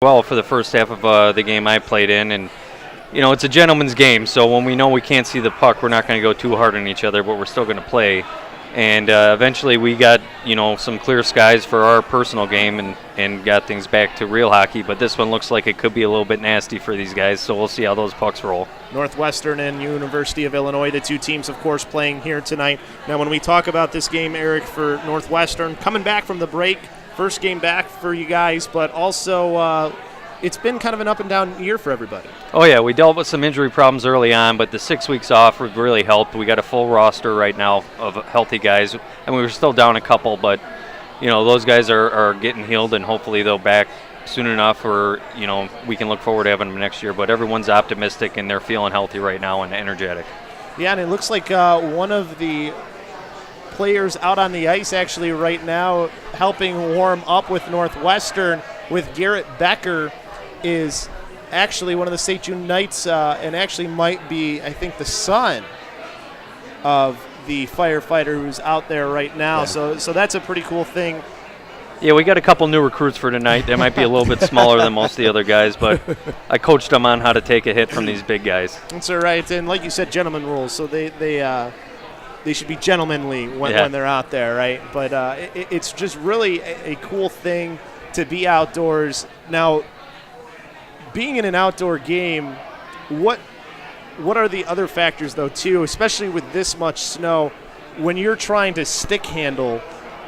well for the first half of the game I played in, and it's a gentleman's game. So when we know we can't see the puck, we're not going to go too hard on each other, but we're still going to play. And eventually we got some clear skies for our personal game and got things back to real hockey. But this one looks like it could be a little bit nasty for these guys, so we'll see how those pucks roll. Northwestern and University of Illinois, the two teams, of course, playing here tonight. Now, when we talk about this game, Eric, for Northwestern, coming back from the break, first game back for you guys, but also it's been kind of an up-and-down year for everybody. Oh, yeah, we dealt with some injury problems early on, but the 6 weeks off really helped. We got a full roster right now of healthy guys, and we were still down a couple, but, those guys are getting healed, and hopefully they'll back soon enough, or, we can look forward to having them next year. But everyone's optimistic, and they're feeling healthy right now and energetic. Yeah, and it looks like one of the players out on the ice actually right now helping warm up with Northwestern with Garrett Becker is actually one of the St. Jude Knights and actually might be, I think, the son of the firefighter who's out there right now. Yeah. So that's a pretty cool thing. Yeah, we got a couple new recruits for tonight. They might be a little bit smaller than most of the other guys, but I coached them on how to take a hit from these big guys. That's all right. And like you said, gentleman rules. So they should be gentlemanly when they're out there, right? But it's just really a cool thing to be outdoors. Now, being in an outdoor game, what are the other factors, though, too, especially with this much snow, when you're trying to stick handle,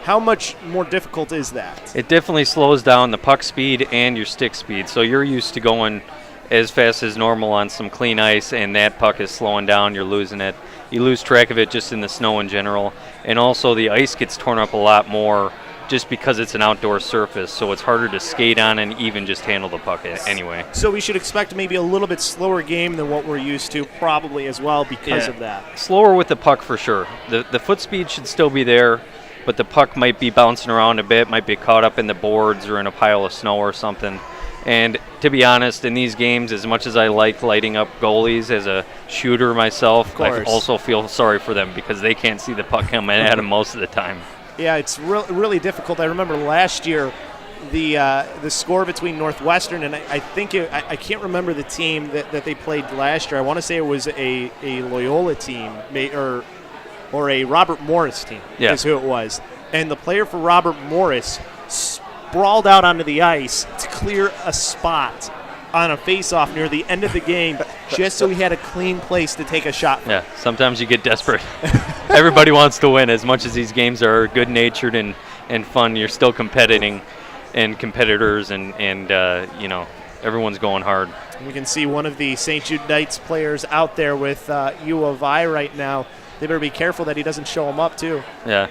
how much more difficult is that? It definitely slows down the puck speed and your stick speed. So you're used to going as fast as normal on some clean ice, and that puck is slowing down, you're losing it. You lose track of it just in the snow in general. And also the ice gets torn up a lot more just because it's an outdoor surface, so it's harder to skate on and even just handle the puck anyway. So we should expect maybe a little bit slower game than what we're used to probably as well because of that. Slower with the puck for sure. The foot speed should still be there, but the puck might be bouncing around a bit, might be caught up in the boards or in a pile of snow or something. And to be honest, in these games, as much as I like lighting up goalies as a shooter myself, I also feel sorry for them because they can't see the puck coming at them most of the time. Yeah, it's really difficult. I remember last year the score between Northwestern and I think I can't remember the team that they played last year. I want to say it was a Loyola team or a Robert Morris team is who it was. And the player for Robert Morris sprawled out onto the ice to clear a spot on a face-off near the end of the game just so he had a clean place to take a shot from. Yeah, sometimes you get desperate. Everybody wants to win. As much as these games are good-natured and fun, you're still competing and competitors and everyone's going hard. We can see one of the St. Jude Knights players out there with U of I right now. They better be careful that he doesn't show them up, too. Yeah.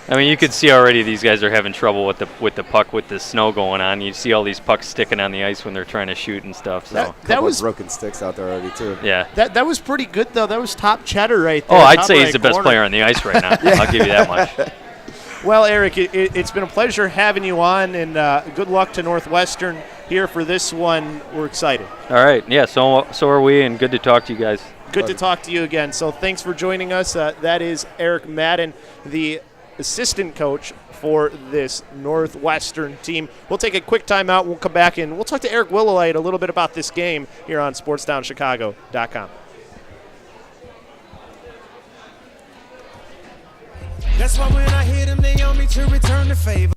I mean, you could see already these guys are having trouble with the puck with the snow going on. You see all these pucks sticking on the ice when they're trying to shoot and stuff. So that was broken sticks out there already too. Yeah. That was pretty good though. That was top cheddar right there. Oh, I'd say he's the best player on the ice right now. I'll give you that much. Well, Eric, it's been a pleasure having you on, and good luck to Northwestern here for this one. We're excited. All right. Yeah. So are we, and good to talk to you guys. Good to talk to you again. So thanks for joining us. That is Eric Madden, the assistant coach for this Northwestern team. We'll take a quick timeout. We'll come back and we'll talk to Eric Willowite a little bit about this game here on SportsDownChicago.com. That's why when I hit them, they on me to return the favor.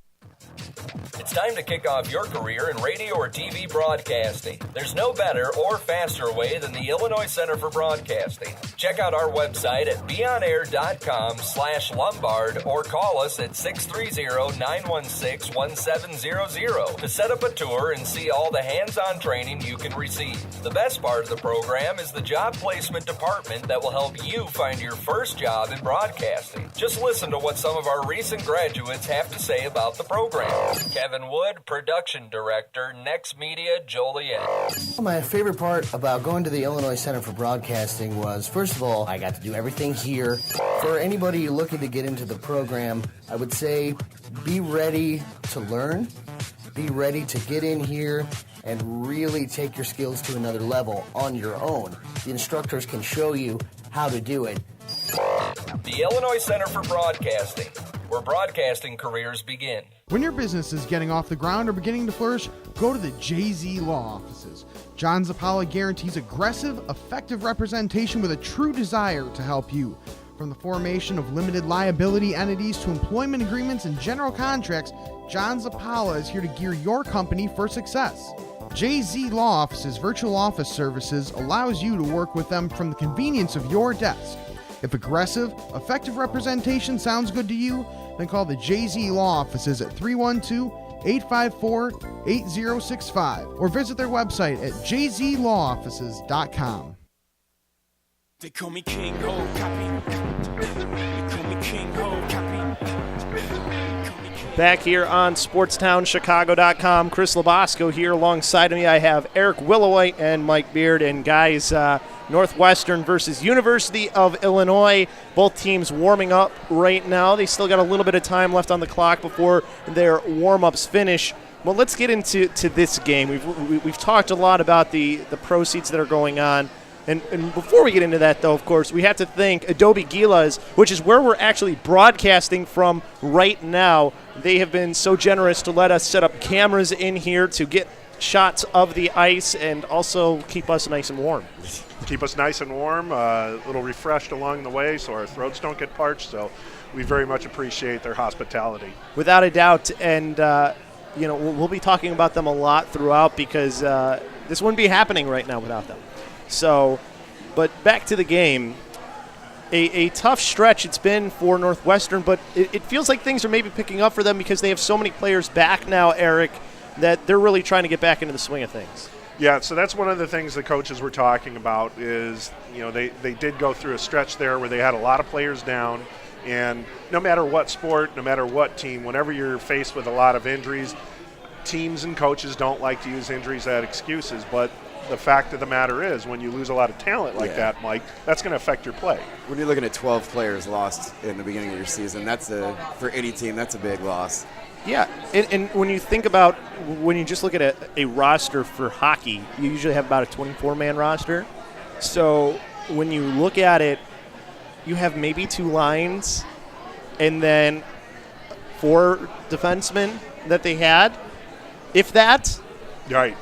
It's time to kick off your career in radio or TV broadcasting. There's no better or faster way than the Illinois Center for Broadcasting. Check out our website at beonair.com/Lombard or call us at 630-916-1700 to set up a tour and see all the hands-on training you can receive. The best part of the program is the job placement department that will help you find your first job in broadcasting. Just listen to what some of our recent graduates have to say about the program. Kevin Wood, Production Director, Next Media, Joliet. My favorite part about going to the Illinois Center for Broadcasting was, first of all, I got to do everything here. For anybody looking to get into the program, I would say be ready to learn, be ready to get in here and really take your skills to another level on your own. The instructors can show you how to do it. The Illinois Center for Broadcasting, where broadcasting careers begin. When your business is getting off the ground or beginning to flourish, go to the JZ Law Offices. John Zappala guarantees aggressive, effective representation with a true desire to help you. From the formation of limited liability entities to employment agreements and general contracts, John Zappala is here to gear your company for success. JZ Law Offices Virtual Office Services allows you to work with them from the convenience of your desk. If aggressive, effective representation sounds good to you, then call the JZ Law Offices at 312-854-8065 or visit their website at jzlawoffices.com. They call me King Ho Copy. They call me King Ho Copy. Back here on SportstownChicago.com, Chris Labosco here alongside of me. I have Eric Willowite and Mike Beard. And guys, Northwestern versus University of Illinois. Both teams warming up right now. They still got a little bit of time left on the clock before their warm-ups finish. Well, let's get into this game. We've talked a lot about the proceeds that are going on. And before we get into that, though, of course, we have to thank Adobe Gilas, which is where we're actually broadcasting from right now. They have been so generous to let us set up cameras in here to get shots of the ice and also keep us nice and warm. Keep us nice and warm, a little refreshed along the way so our throats don't get parched. So we very much appreciate their hospitality. Without a doubt. And, we'll be talking about them a lot throughout because this wouldn't be happening right now without them. So, but back to the game, a tough stretch it's been for Northwestern, but it feels like things are maybe picking up for them because they have so many players back now, Eric, that they're really trying to get back into the swing of things. Yeah, so that's one of the things the coaches were talking about is, they did go through a stretch there where they had a lot of players down, and no matter what sport, no matter what team, whenever you're faced with a lot of injuries, teams and coaches don't like to use injuries as excuses, but the fact of the matter is when you lose a lot of talent like that, Mike, that's going to affect your play. When you're looking at 12 players lost in the beginning of your season, for any team, that's a big loss. Yeah, and when you think about, when you just look at a roster for hockey, you usually have about a 24-man roster. So when you look at it, you have maybe 2 lines and then 4 defensemen that they had, if that. Right.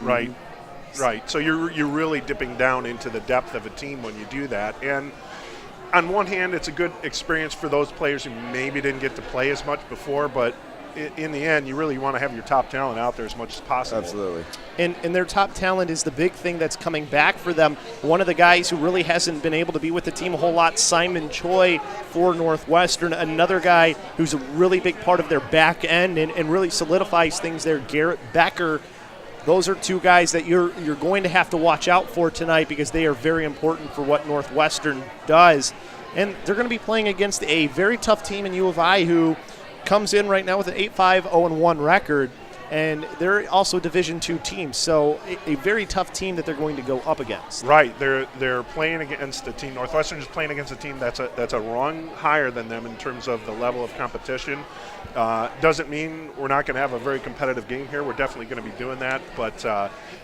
Right. So you're really dipping down into the depth of a team when you do that. And on one hand, it's a good experience for those players who maybe didn't get to play as much before, but in the end, you really want to have your top talent out there as much as possible. Absolutely. And their top talent is the big thing that's coming back for them. One of the guys who really hasn't been able to be with the team a whole lot, Simon Choi for Northwestern. Another guy who's a really big part of their back end and really solidifies things there, Garrett Becker. Those are 2 guys that you're going to have to watch out for tonight because they are very important for what Northwestern does. And they're going to be playing against a very tough team in U of I who comes in right now with an 8-5-0-1 record, and they're also Division II team, so a very tough team that they're going to go up against. Right, they're playing against a team. Northwestern is playing against a team that's a rung higher than them in terms of the level of competition. Doesn't mean we're not going to have a very competitive game here. We're definitely going to be doing that, but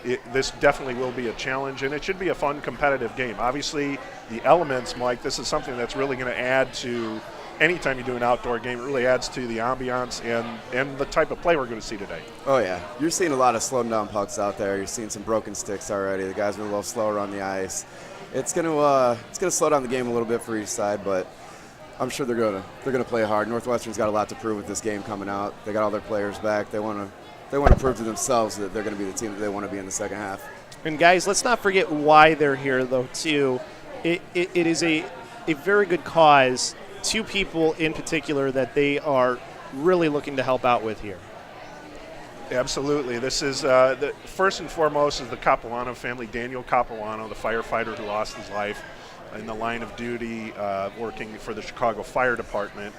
this definitely will be a challenge, and it should be a fun, competitive game. Obviously, the elements, Mike, this is something that's really going to add to anytime you do an outdoor game. It really adds to the ambiance and the type of play we're going to see today. Oh, yeah. You're seeing a lot of slowed down pucks out there. You're seeing some broken sticks already. The guys are a little slower on the ice. It's going to slow down the game a little bit for each side, but I'm sure they're going to play hard. Northwestern's got a lot to prove with this game coming out. They got all their players back. They want to prove to themselves that they're going to be the team that they want to be in the second half. And guys, let's not forget why they're here, though, too. It is a very good cause. 2 people in particular that they are really looking to help out with here. Absolutely. This is the first and foremost is the Capuano family. Daniel Capuano, the firefighter who lost his life in the line of duty working for the Chicago Fire Department.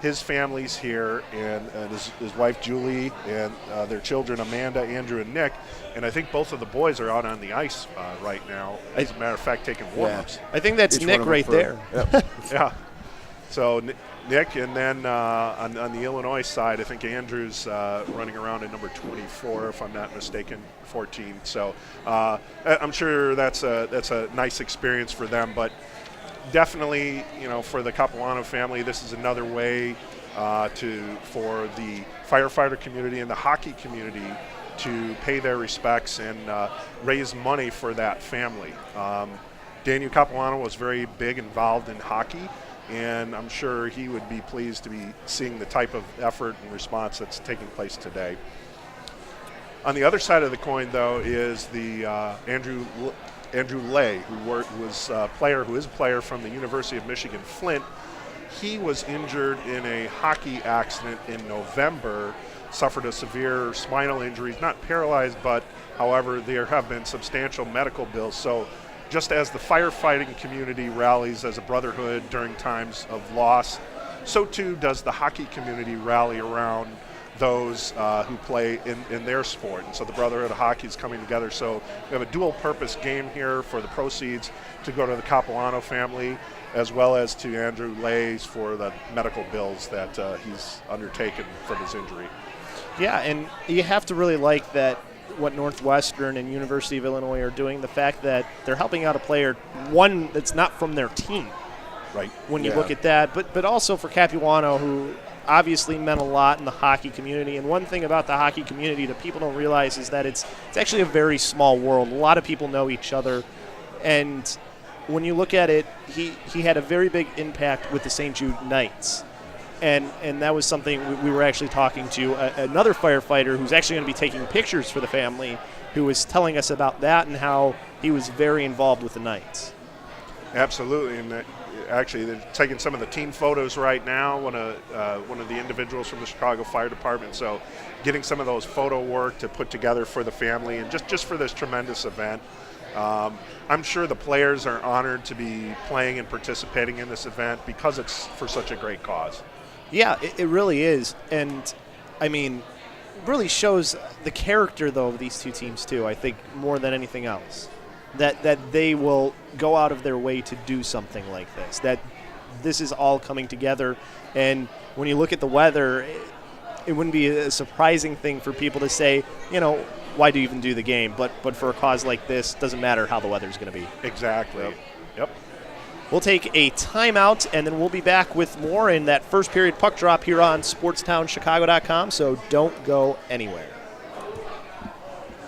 His family's here, and his wife Julie and their children Amanda, Andrew, and Nick. And I think both of the boys are out on the ice right now. As a matter of fact, taking warm-ups. I think that's Each Nick right there. Yep. Yeah. So Nick, and then on the Illinois side, I think Andrew's running around at number 24, if I'm not mistaken, 14. So I'm sure that's a nice experience for them. But definitely, for the Capuano family, this is another way for the firefighter community and the hockey community to pay their respects and raise money for that family. Daniel Capuano was very big involved in hockey, and I'm sure he would be pleased to be seeing the type of effort and response that's taking place today. On the other side of the coin, though, is the Andrew Lay, who is a player from the University of Michigan Flint. He was injured in a hockey accident in November, suffered a severe spinal injury, not paralyzed, but however, there have been substantial medical bills. So just as the firefighting community rallies as a brotherhood during times of loss, so too does the hockey community rally around those who play in their sport. And so the Brotherhood of Hockey is coming together. So we have a dual purpose game here for the proceeds to go to the Capuano family, as well as to Andrew Lays for the medical bills that he's undertaken from his injury. Yeah, and you have to really like that what Northwestern and University of Illinois are doing, the fact that they're helping out a player, one that's not from their team, right? When you look at that, but also for Capuano, who obviously meant a lot in the hockey community. And one thing about the hockey community that people don't realize is that it's actually a very small world. A lot of people know each other, and when you look at it, he had a very big impact with the St. Jude Knights. And that was something we were actually talking to another firefighter who's actually going to be taking pictures for the family, who was telling us about that and how he was very involved with the Knights. Absolutely, and actually they're taking some of the team photos right now, one of the individuals from the Chicago Fire Department, so getting some of those photo work to put together for the family and just for this tremendous event. I'm sure the players are honored to be playing and participating in this event because it's for such a great cause. Yeah, it really is. And, I mean, really shows the character, though, of these two teams, too, I think, more than anything else. That they will go out of their way to do something like this, that this is all coming together. And when you look at the weather, it wouldn't be a surprising thing for people to say, why do you even do the game? But for a cause like this, doesn't matter how the weather's going to be. Exactly. Yep. We'll take a timeout, and then we'll be back with more in that first period puck drop here on SportsTownChicago.com, so don't go anywhere.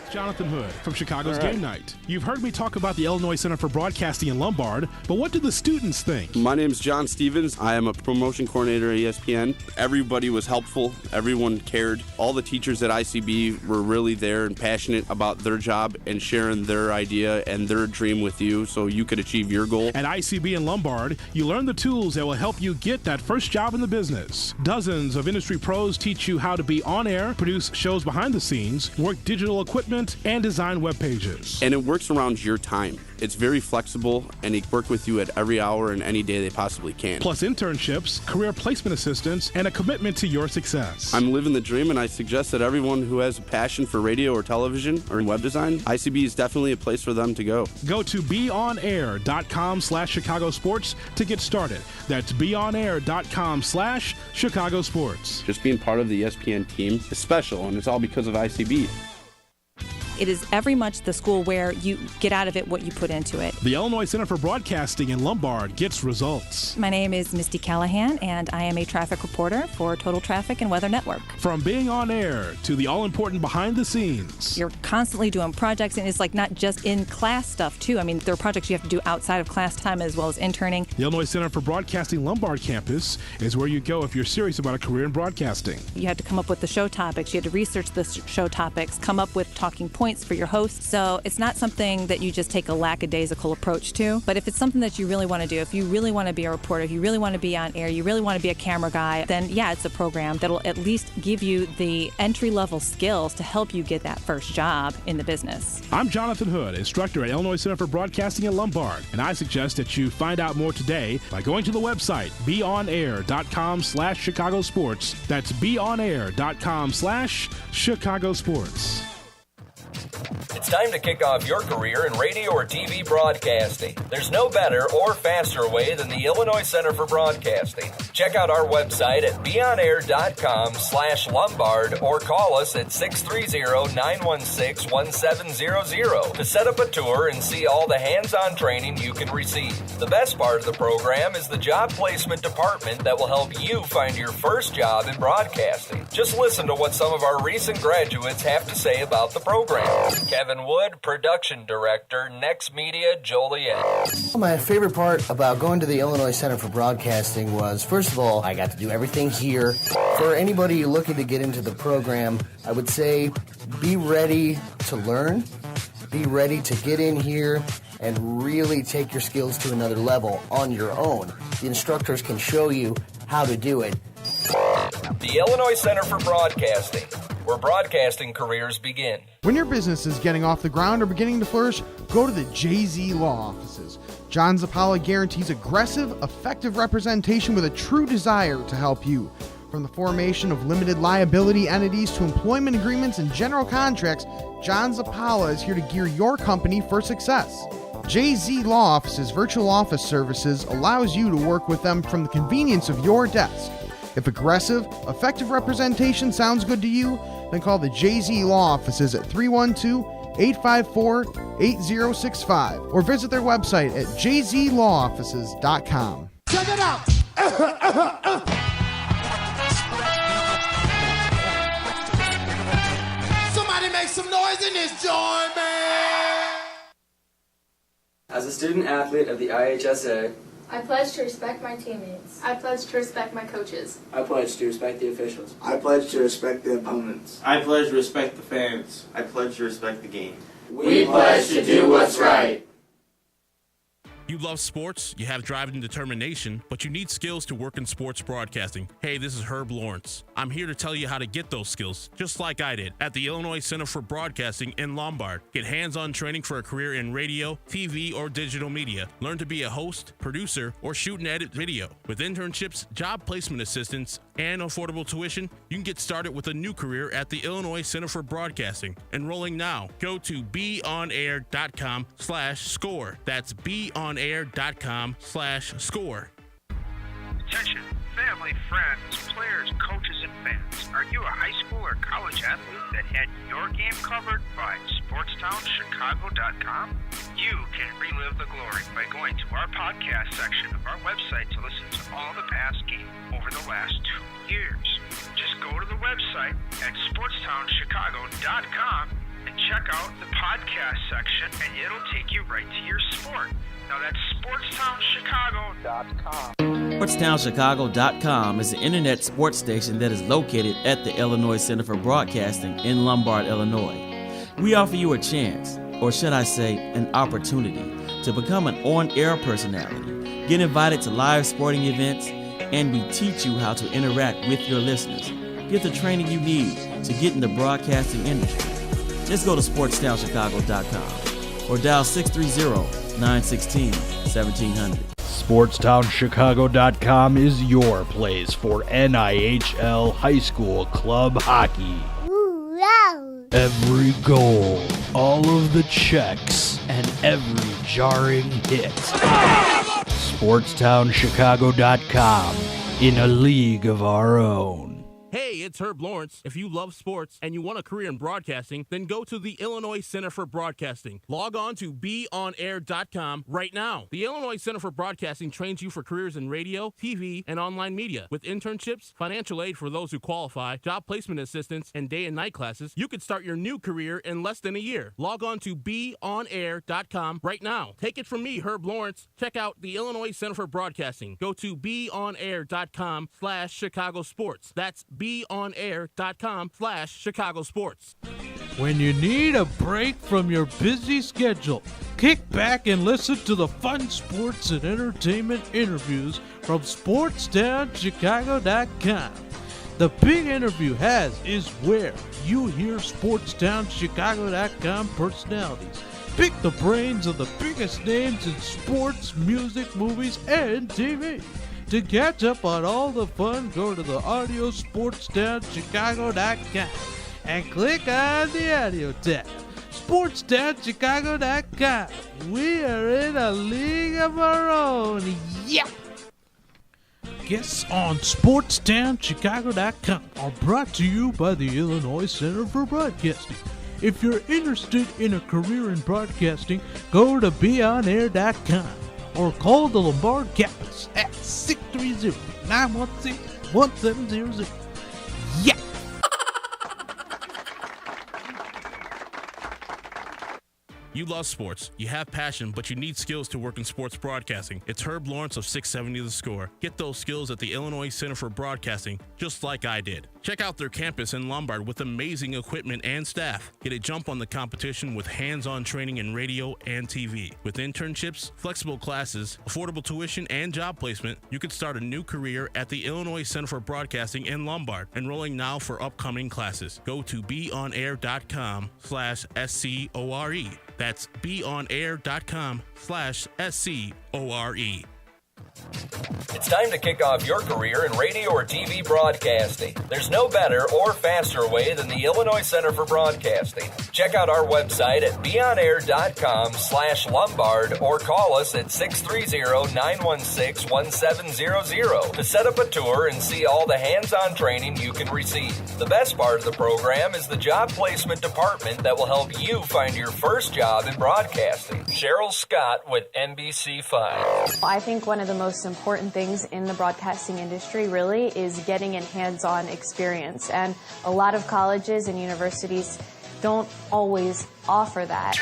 Jonathan Hood from Chicago's Game Night. You've heard me talk about the Illinois Center for Broadcasting in Lombard, but what do the students think? My name's John Stevens. I am a promotion coordinator at ESPN. Everybody was helpful. Everyone cared. All the teachers at ICB were really there and passionate about their job and sharing their idea and their dream with you so you could achieve your goal. At ICB in Lombard, you learn the tools that will help you get that first job in the business. Dozens of industry pros teach you how to be on air, produce shows behind the scenes, work digital equipment, and design web pages. And it works around your time. It's very flexible, and they work with you at every hour and any day they possibly can. Plus internships, career placement assistance, and a commitment to your success. I'm living the dream, and I suggest that everyone who has a passion for radio or television or web design, ICB is definitely a place for them to go. Go to beonair.com/Chicago Sports to get started. That's beonair.com/Chicago Sports. Just being part of the ESPN team is special, and it's all because of ICB. It is very much the school where you get out of it what you put into it. The Illinois Center for Broadcasting in Lombard gets results. My name is Misty Callahan, and I am a traffic reporter for Total Traffic and Weather Network. From being on air to the all-important behind the scenes. You're constantly doing projects, and it's like not just in class stuff, too. I mean, there are projects you have to do outside of class time as well as interning. The Illinois Center for Broadcasting Lombard campus is where you go if you're serious about a career in broadcasting. You had to come up with the show topics. You had to research the show topics, come up with talking points for your host. So it's not something that you just take a lackadaisical approach to, but if it's something that you really want to do, if you really want to be a reporter, if you really want to be on air, you really want to be a camera guy, then yeah, it's a program that'll at least give you the entry-level skills to help you get that first job in the business. I'm Jonathan Hood, instructor at Illinois Center for Broadcasting in Lombard, and I suggest that you find out more today by going to the website beonair.com/Chicago Sports. That's beonair.com/Chicago Sports. It's time to kick off your career in radio or TV broadcasting. There's no better or faster way than the Illinois Center for Broadcasting. Check out our website at beonair.com/Lombard or call us at 630-916-1700 to set up a tour and see all the hands-on training you can receive. The best part of the program is the job placement department that will help you find your first job in broadcasting. Just listen to what some of our recent graduates have to say about the program. Kevin Wood, Production Director, Next Media, Joliet. My favorite part about going to the Illinois Center for Broadcasting was, first of all, I got to do everything here. For anybody looking to get into the program, I would say be ready to learn, be ready to get in here and really take your skills to another level on your own. The instructors can show you how to do it. The Illinois Center for Broadcasting, where broadcasting careers begin. When your business is getting off the ground or beginning to flourish, go to the JZ Law Offices. John Zappala guarantees aggressive, effective representation with a true desire to help you. From the formation of limited liability entities to employment agreements and general contracts, John Zappala is here to gear your company for success. JZ Law Offices Virtual Office Services allows you to work with them from the convenience of your desk. If aggressive, effective representation sounds good to you, then call the JZ Law Offices at 312-854-8065 or visit their website at jzlawoffices.com. Check it out! Somebody make some noise in this joint, man! As a student athlete of the IHSA, I pledge to respect my teammates. I pledge to respect my coaches. I pledge to respect the officials. I pledge to respect the opponents. I pledge to respect the fans. I pledge to respect the game. We pledge to do what's right. You love sports, you have drive and determination, but you need skills to work in sports broadcasting. Hey, this is Herb Lawrence. I'm here to tell you how to get those skills, just like I did at the Illinois Center for Broadcasting in Lombard. Get hands-on training for a career in radio, TV, or digital media. Learn to be a host, producer, or shoot and edit video. With internships, job placement assistance, and affordable tuition, you can get started with a new career at the Illinois Center for Broadcasting. Enrolling now. Go to beonair.com/score. That's beonair.com/score. Attention, family, friends, players, coaches, and fans. Are you a high school or college athlete that had your game covered by SportsTownChicago.com? You can relive the glory by going to our podcast section of our website to listen to all the past games over the last 2 years. Just go to the website at SportsTownChicago.com and check out the podcast section, and it'll take you right to your sport. Now that's SportsTownChicago.com. SportsTownChicago.com is an internet sports station that is located at the Illinois Center for Broadcasting in Lombard, Illinois. We offer you a chance, or should I say, an opportunity, to become an on-air personality, get invited to live sporting events, and we teach you how to interact with your listeners. Get the training you need to get in the broadcasting industry. Just go to SportsTownChicago.com or dial 630-916-1700. SportsTownChicago.com is your place for NIHL high school club hockey. Ooh, wow. Every goal, all of the checks, and every jarring hit. SportsTownChicago.com, in a league of our own. Hey, it's Herb Lawrence. If you love sports and you want a career in broadcasting, then go to the Illinois Center for Broadcasting. Log on to beonair.com right now. The Illinois Center for Broadcasting trains you for careers in radio, TV, and online media. With internships, financial aid for those who qualify, job placement assistance, and day and night classes, you could start your new career in less than a year. Log on to beonair.com right now. Take it from me, Herb Lawrence. Check out the Illinois Center for Broadcasting. Go to beonair.com/Chicago Sports. That's beonair.com/Chicago Sports. When you need a break from your busy schedule, kick back and listen to the fun sports and entertainment interviews from SportsTownChicago.com. The Big Interview is where you hear SportsTownChicago.com personalities pick the brains of the biggest names in sports, music, movies, and TV. To catch up on all the fun, go to the audio SportsTownChicago.com and click on the audio tab. SportsTownChicago.com. We are in a league of our own. Yeah. Guests on SportsTownChicago.com are brought to you by the Illinois Center for Broadcasting. If you're interested in a career in broadcasting, go to BeOnAir.com or call the Lombard campus at 630-916-1700. Yeah! You love sports, you have passion, but you need skills to work in sports broadcasting. It's Herb Lawrence of 670 The Score. Get those skills at the Illinois Center for Broadcasting, just like I did. Check out their campus in Lombard with amazing equipment and staff. Get a jump on the competition with hands-on training in radio and TV. With internships, flexible classes, affordable tuition, and job placement, you could start a new career at the Illinois Center for Broadcasting in Lombard. Enrolling now for upcoming classes. Go to beonair.com/SCORE. That's beonair.com/SCORE. It's time to kick off your career in radio or TV broadcasting. There's no better or faster way than the Illinois Center for Broadcasting. Check out our website at beonair.com/Lombard or call us at 630-916-1700 to set up a tour and see all the hands-on training you can receive. The best part of the program is the job placement department that will help you find your first job in broadcasting. Cheryl Scott with NBC5. I think one of the most important things in the broadcasting industry really is getting a hands-on experience, and a lot of colleges and universities don't always offer that.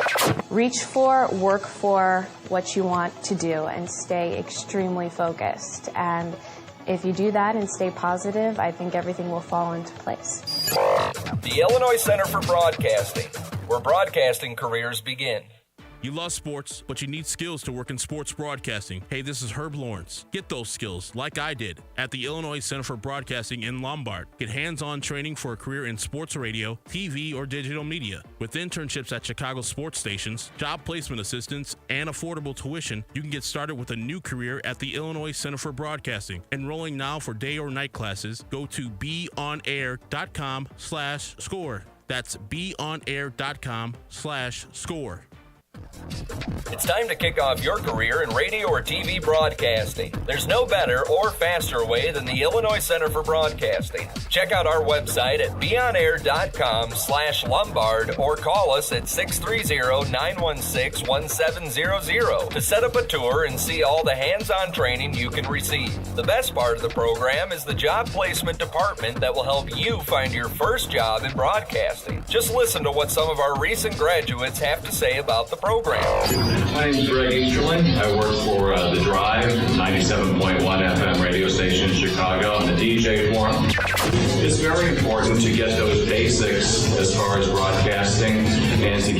Reach for, work for what you want to do and stay extremely focused, and if you do that and stay positive, I think everything will fall into place. The Illinois Center for Broadcasting, where broadcasting careers begin. You love sports, but you need skills to work in sports broadcasting. Hey, this is Herb Lawrence. Get those skills, like I did, at the Illinois Center for Broadcasting in Lombard. Get hands-on training for a career in sports radio, TV, or digital media. With internships at Chicago sports stations, job placement assistance, and affordable tuition, you can get started with a new career at the Illinois Center for Broadcasting. Enrolling now for day or night classes, go to beonair.com/score. That's beonair.com/score. It's time to kick off your career in radio or TV broadcasting. There's no better or faster way than the Illinois Center for Broadcasting. Check out our website at beonair.com/Lombard or call us at 630-916-1700 to set up a tour and see all the hands-on training you can receive. The best part of the program is the job placement department that will help you find your first job in broadcasting. Just listen to what some of our recent graduates have to say about the program. My name is Greg Easterling. I work for The Drive, 97.1 FM radio station in Chicago. I'm the DJ for them. It's very important to get those basics as far as broadcasting and to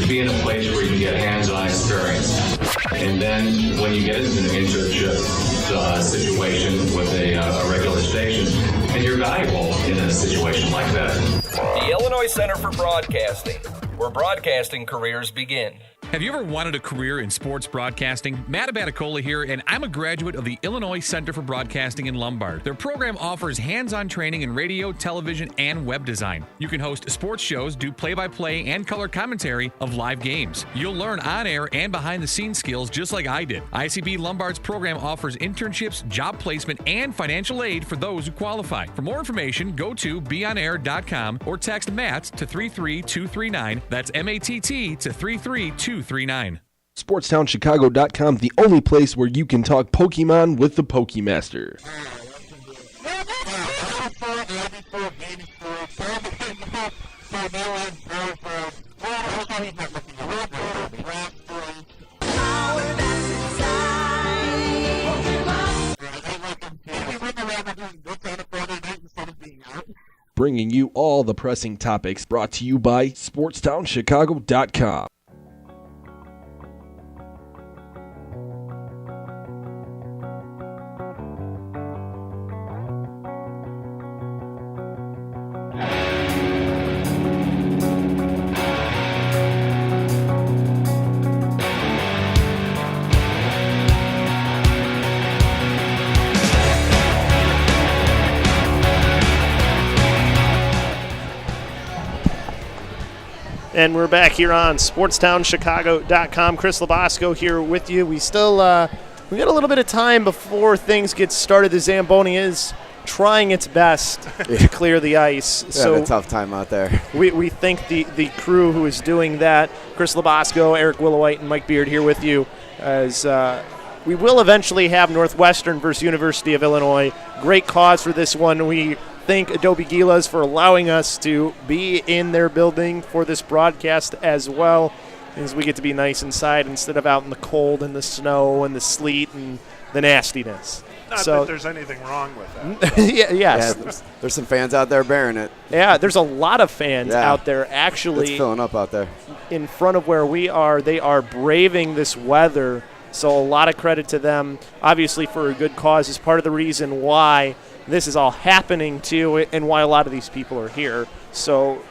be in a place where you can get hands-on experience. And then when you get into an internship situation with a regular station, and you're valuable in a situation like that. The Illinois Center for Broadcasting, where broadcasting careers begin. Have you ever wanted a career in sports broadcasting? Matt Abaticola here, and I'm a graduate of the Illinois Center for Broadcasting in Lombard. Their program offers hands-on training in radio, television, and web design. You can host sports shows, do play-by-play and color commentary of live games. You'll learn on-air and behind-the-scenes skills just like I did. ICB Lombard's program offers internships, job placement, and financial aid for those who qualify. For more information, go to beonair.com or text Matt to 33239. That's MATT to 33239. SportsTownChicago.com, the only place where you can talk Pokemon with the Pokemaster. Bringing you all the pressing topics, brought to you by SportsTownChicago.com. And we're back here on SportsTownChicago.com. Chris Labasco here with you. We still we got a little bit of time before things get started. The Zamboni is trying its best to clear the ice. So a tough time out there. We thank the crew who is doing that. Chris Labasco, Eric Willowite, and Mike Beard here with you as we will eventually have Northwestern versus University of Illinois. Great cause for this one. We thank Adobe Gilas for allowing us to be in their building for this broadcast as well, as we get to be nice inside instead of out in the cold and the snow and the sleet and the nastiness. Not that there's anything wrong with that. Yes. There's some fans out there bearing it. Yeah, there's a lot of fans out there actually. It's filling up out there. In front of where we are, they are braving this weather, so a lot of credit to them, obviously for a good cause. Is part of the reason why this is all happening too, and why a lot of these people are here. So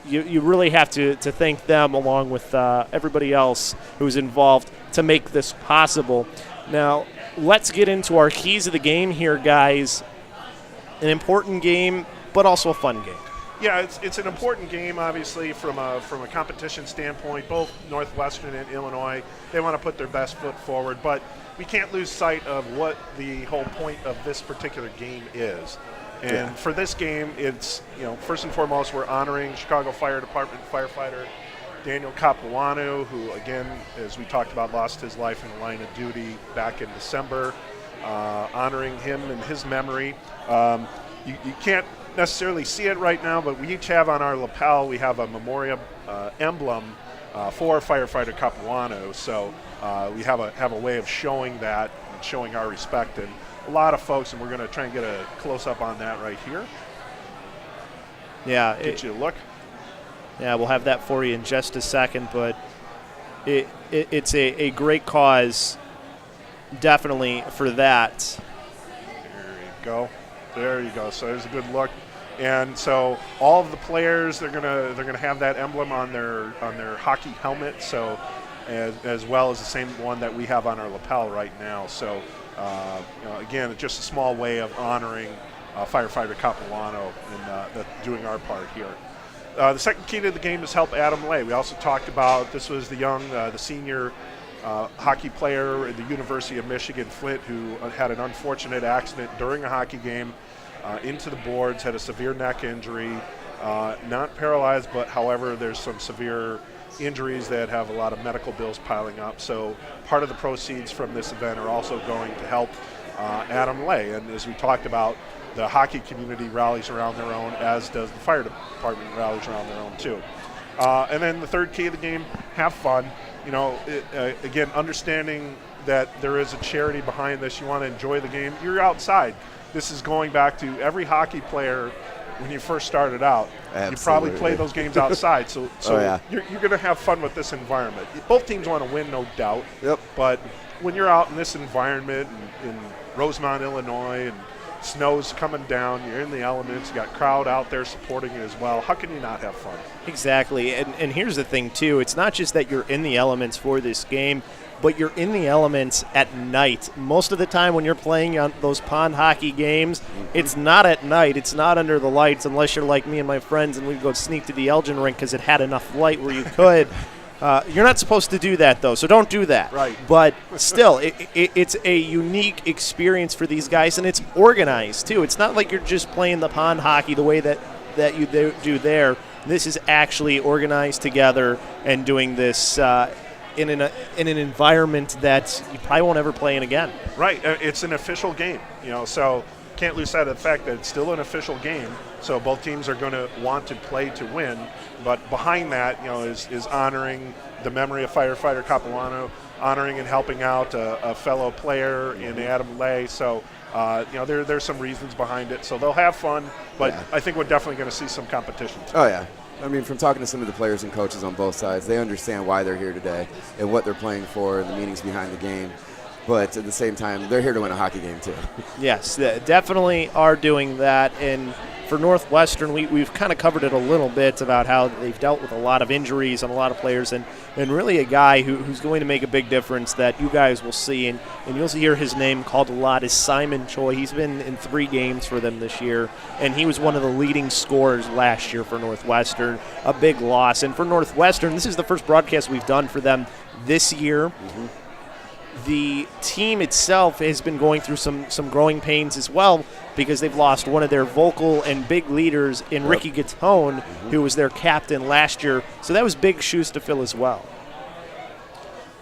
you really have to thank them along with everybody else who's involved to make this possible. Now, let's get into our keys of the game here, guys. An important game, but also a fun game. Yeah, it's an important game, obviously, from a competition standpoint. Both Northwestern and Illinois, they want to put their best foot forward, but we can't lose sight of what the whole point of this particular game is. And for this game, it's, first and foremost, we're honoring Chicago Fire Department firefighter Daniel Capuano, who, again, as we talked about, lost his life in the line of duty back in December. Honoring him and his memory. You can't necessarily see it right now, but we each have on our lapel, we have a memorial emblem for firefighter Capuano. So we have a way of showing that and showing our respect. And a lot of folks, and we're going to try and get a close-up on that right here. Yeah. Get you a look. Yeah, we'll have that for you in just a second, but it's a great cause, definitely, for that. There you go. So there's a good look. And so all of the players, they're gonna have that emblem on their hockey helmet. So as well as the same one that we have on our lapel right now. So again, it's just a small way of honoring firefighter Capuano and doing our part here. The second key to the game is help Adam Lay. We also talked about this was the senior hockey player at the University of Michigan, Flint, who had an unfortunate accident during a hockey game into the boards, had a severe neck injury, not paralyzed, but however, there's some severe injuries that have a lot of medical bills piling up. So part of the proceeds from this event are also going to help Adam Lay. And as we talked about, the hockey community rallies around their own, as does the fire department rallies around their own too. And then the third key of the game, have fun. Again, understanding that there is a charity behind this. You want to enjoy the game. You're outside. This is going back to every hockey player when you first started out. Absolutely. You probably played those games outside. So you're going to have fun with this environment. Both teams want to win, no doubt. Yep. But when you're out in this environment in Rosemont, Illinois, and snow's coming down, you're in the elements, you got crowd out there supporting you as well. How can you not have fun? Exactly. And here's the thing, too. It's not just that you're in the elements for this game, but you're in the elements at night. Most of the time when you're playing on those pond hockey games, it's not at night. It's not under the lights, unless you're like me and my friends and we'd go sneak to the Elgin rink because it had enough light where you could. You're not supposed to do that, though, so don't do that. Right. But still, it's a unique experience for these guys, and it's organized, too. It's not like you're just playing the pond hockey the way that you do there. This is actually organized together and doing this in an environment that you probably won't ever play in again. Right. It's an official game, so can't lose sight of the fact that it's still an official game. So both teams are going to want to play to win. But behind that, is honoring the memory of firefighter Capuano, honoring and helping out a fellow player in Adam Lay. So, there's some reasons behind it. So they'll have fun, but I think we're definitely going to see some competition. Oh, yeah. I mean, from talking to some of the players and coaches on both sides, they understand why they're here today and what they're playing for and the meanings behind the game. But at the same time, they're here to win a hockey game, too. Yes, definitely are doing that. And for Northwestern, we've kind of covered it a little bit about how they've dealt with a lot of injuries on a lot of players, and really a guy who's going to make a big difference that you guys will see, and you'll hear his name called a lot, is Simon Choi. He's been in 3 games for them this year, and he was one of the leading scorers last year for Northwestern. A big loss. And for Northwestern, this is the first broadcast we've done for them this year. The team itself has been going through some growing pains as well, because they've lost one of their vocal and big leaders in Ricky Gatone, who was their captain last year. So that was big shoes to fill as well.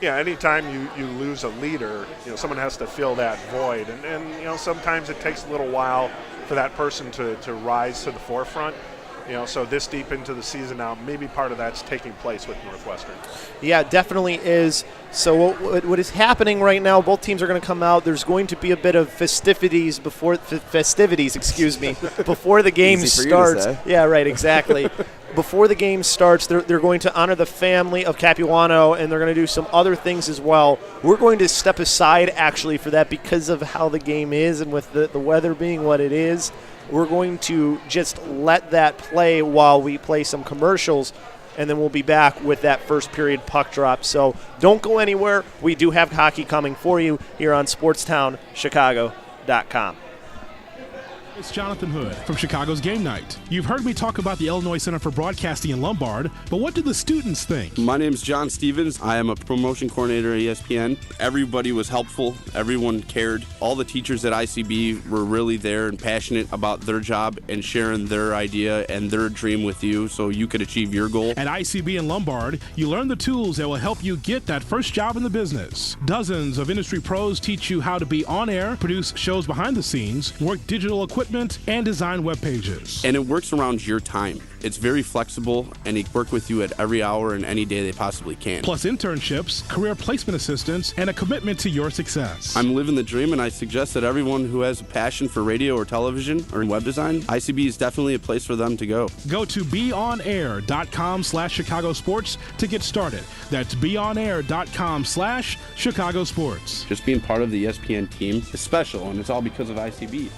Yeah, anytime you lose a leader, someone has to fill that void. And sometimes it takes a little while for that person to rise to the forefront. So this deep into the season now, maybe part of that's taking place with Northwestern. Yeah, it definitely is. So what is happening right now, both teams are going to come out. There's going to be a bit of festivities before the game starts. Yeah, right, exactly. Before the game starts, they're going to honor the family of Capuano, and they're going to do some other things as well. We're going to step aside, actually, for that because of how the game is and with the weather being what it is. We're going to just let that play while we play some commercials, and then we'll be back with that first period puck drop. So don't go anywhere. We do have hockey coming for you here on SportsTownChicago.com. It's Jonathan Hood from Chicago's Game Night. You've heard me talk about the Illinois Center for Broadcasting in Lombard, but what do the students think? My name is John Stevens. I am a promotion coordinator at ESPN. Everybody was helpful. Everyone cared. All the teachers at ICB were really there and passionate about their job and sharing their idea and their dream with you so you could achieve your goal. At ICB in Lombard, you learn the tools that will help you get that first job in the business. Dozens of industry pros teach you how to be on air, produce shows behind the scenes, work digital equipment, and design web pages. And it works around your time. It's very flexible, and they work with you at every hour and any day they possibly can. Plus internships, career placement assistance, and a commitment to your success. I'm living the dream, and I suggest that everyone who has a passion for radio or television or web design, ICB is definitely a place for them to go. Go to beonair.com/Chicago Sports to get started. That's beonair.com/Chicago Sports. Just being part of the ESPN team is special, and it's all because of ICB.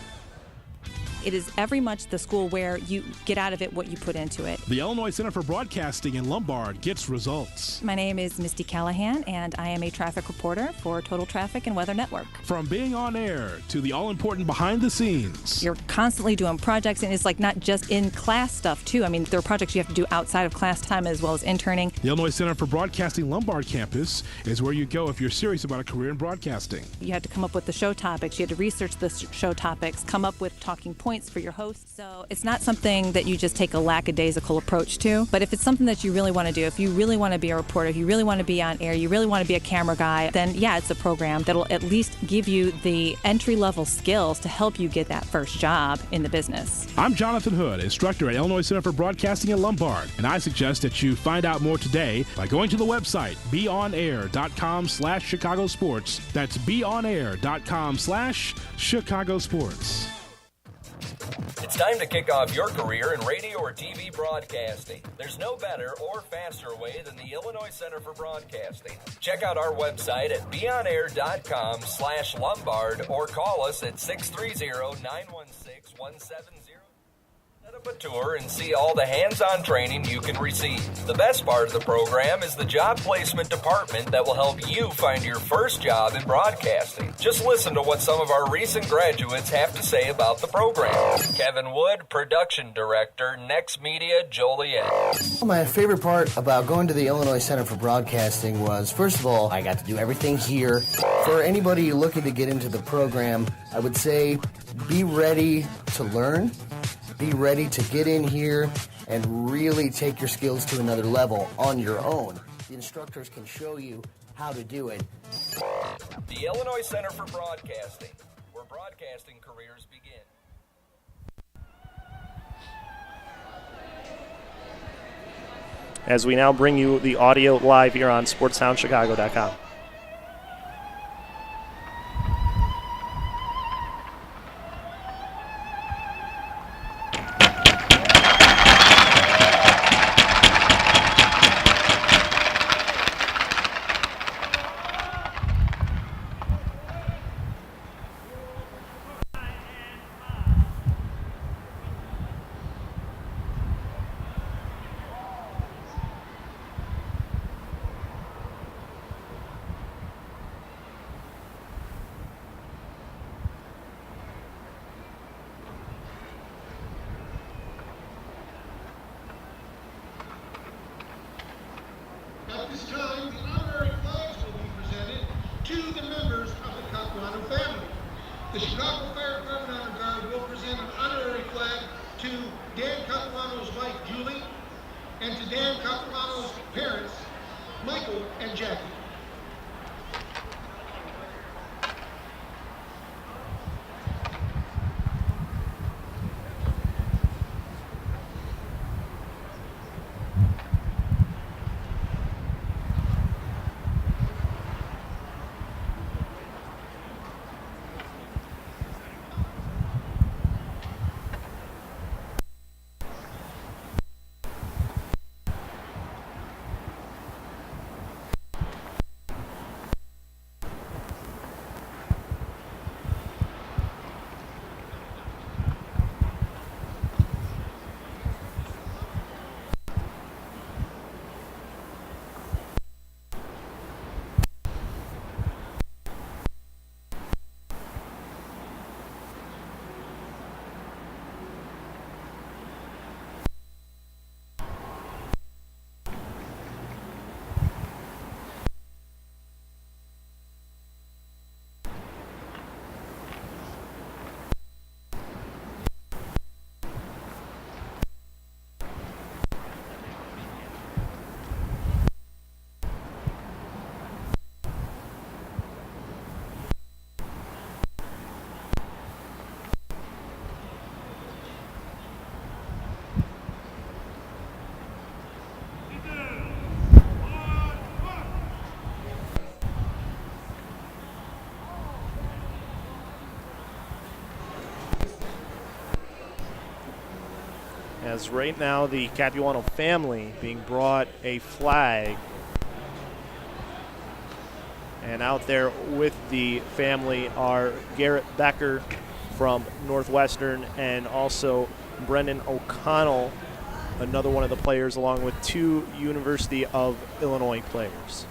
It is very much the school where you get out of it what you put into it. The Illinois Center for Broadcasting in Lombard gets results. My name is Misty Callahan, and I am a traffic reporter for Total Traffic and Weather Network. From being on air to the all-important behind the scenes. You're constantly doing projects, and it's like not just in class stuff, too. I mean, there are projects you have to do outside of class time as well as interning. The Illinois Center for Broadcasting Lombard campus is where you go if you're serious about a career in broadcasting. You had to come up with the show topics. You had to research the show topics, come up with talking points for your host. So it's not something that you just take a lackadaisical approach to, but if it's something that you really want to do, if you really want to be a reporter, if you really want to be on air, you really want to be a camera guy, then yeah, it's a program that'll at least give you the entry-level skills to help you get that first job in the business. I'm Jonathan Hood, instructor at Illinois Center for Broadcasting in Lombard, and I suggest that you find out more today by going to the website beonair.com/Chicago Sports. That's beonair.com/Chicago Sports. It's time to kick off your career in radio or TV broadcasting. There's no better or faster way than the Illinois Center for Broadcasting. Check out our website at beonair.com/Lombard or call us at 630-916-170. Set up a tour and see all the hands-on training you can receive. The best part of the program is the job placement department that will help you find your first job in broadcasting. Just listen to what some of our recent graduates have to say about the program. Kevin Wood, Production Director, Next Media, Joliet. My favorite part about going to the Illinois Center for Broadcasting was, first of all, I got to do everything here. For anybody looking to get into the program, I would say be ready to learn. Be ready to get in here and really take your skills to another level on your own. The instructors can show you how to do it. The Illinois Center for Broadcasting, where broadcasting careers begin. As we now bring you the audio live here on SportsTownChicago.com. The Chicago Fire Department Honor Guard will present an honorary flag to Dan Capuano's wife, Julie, and to Dan Capuano's parents, Michael and Jackie. As right now the Capuano family being brought a flag, and out there with the family are Garrett Becker from Northwestern and also Brendan O'Connell, another one of the players, along with 2 University of Illinois players.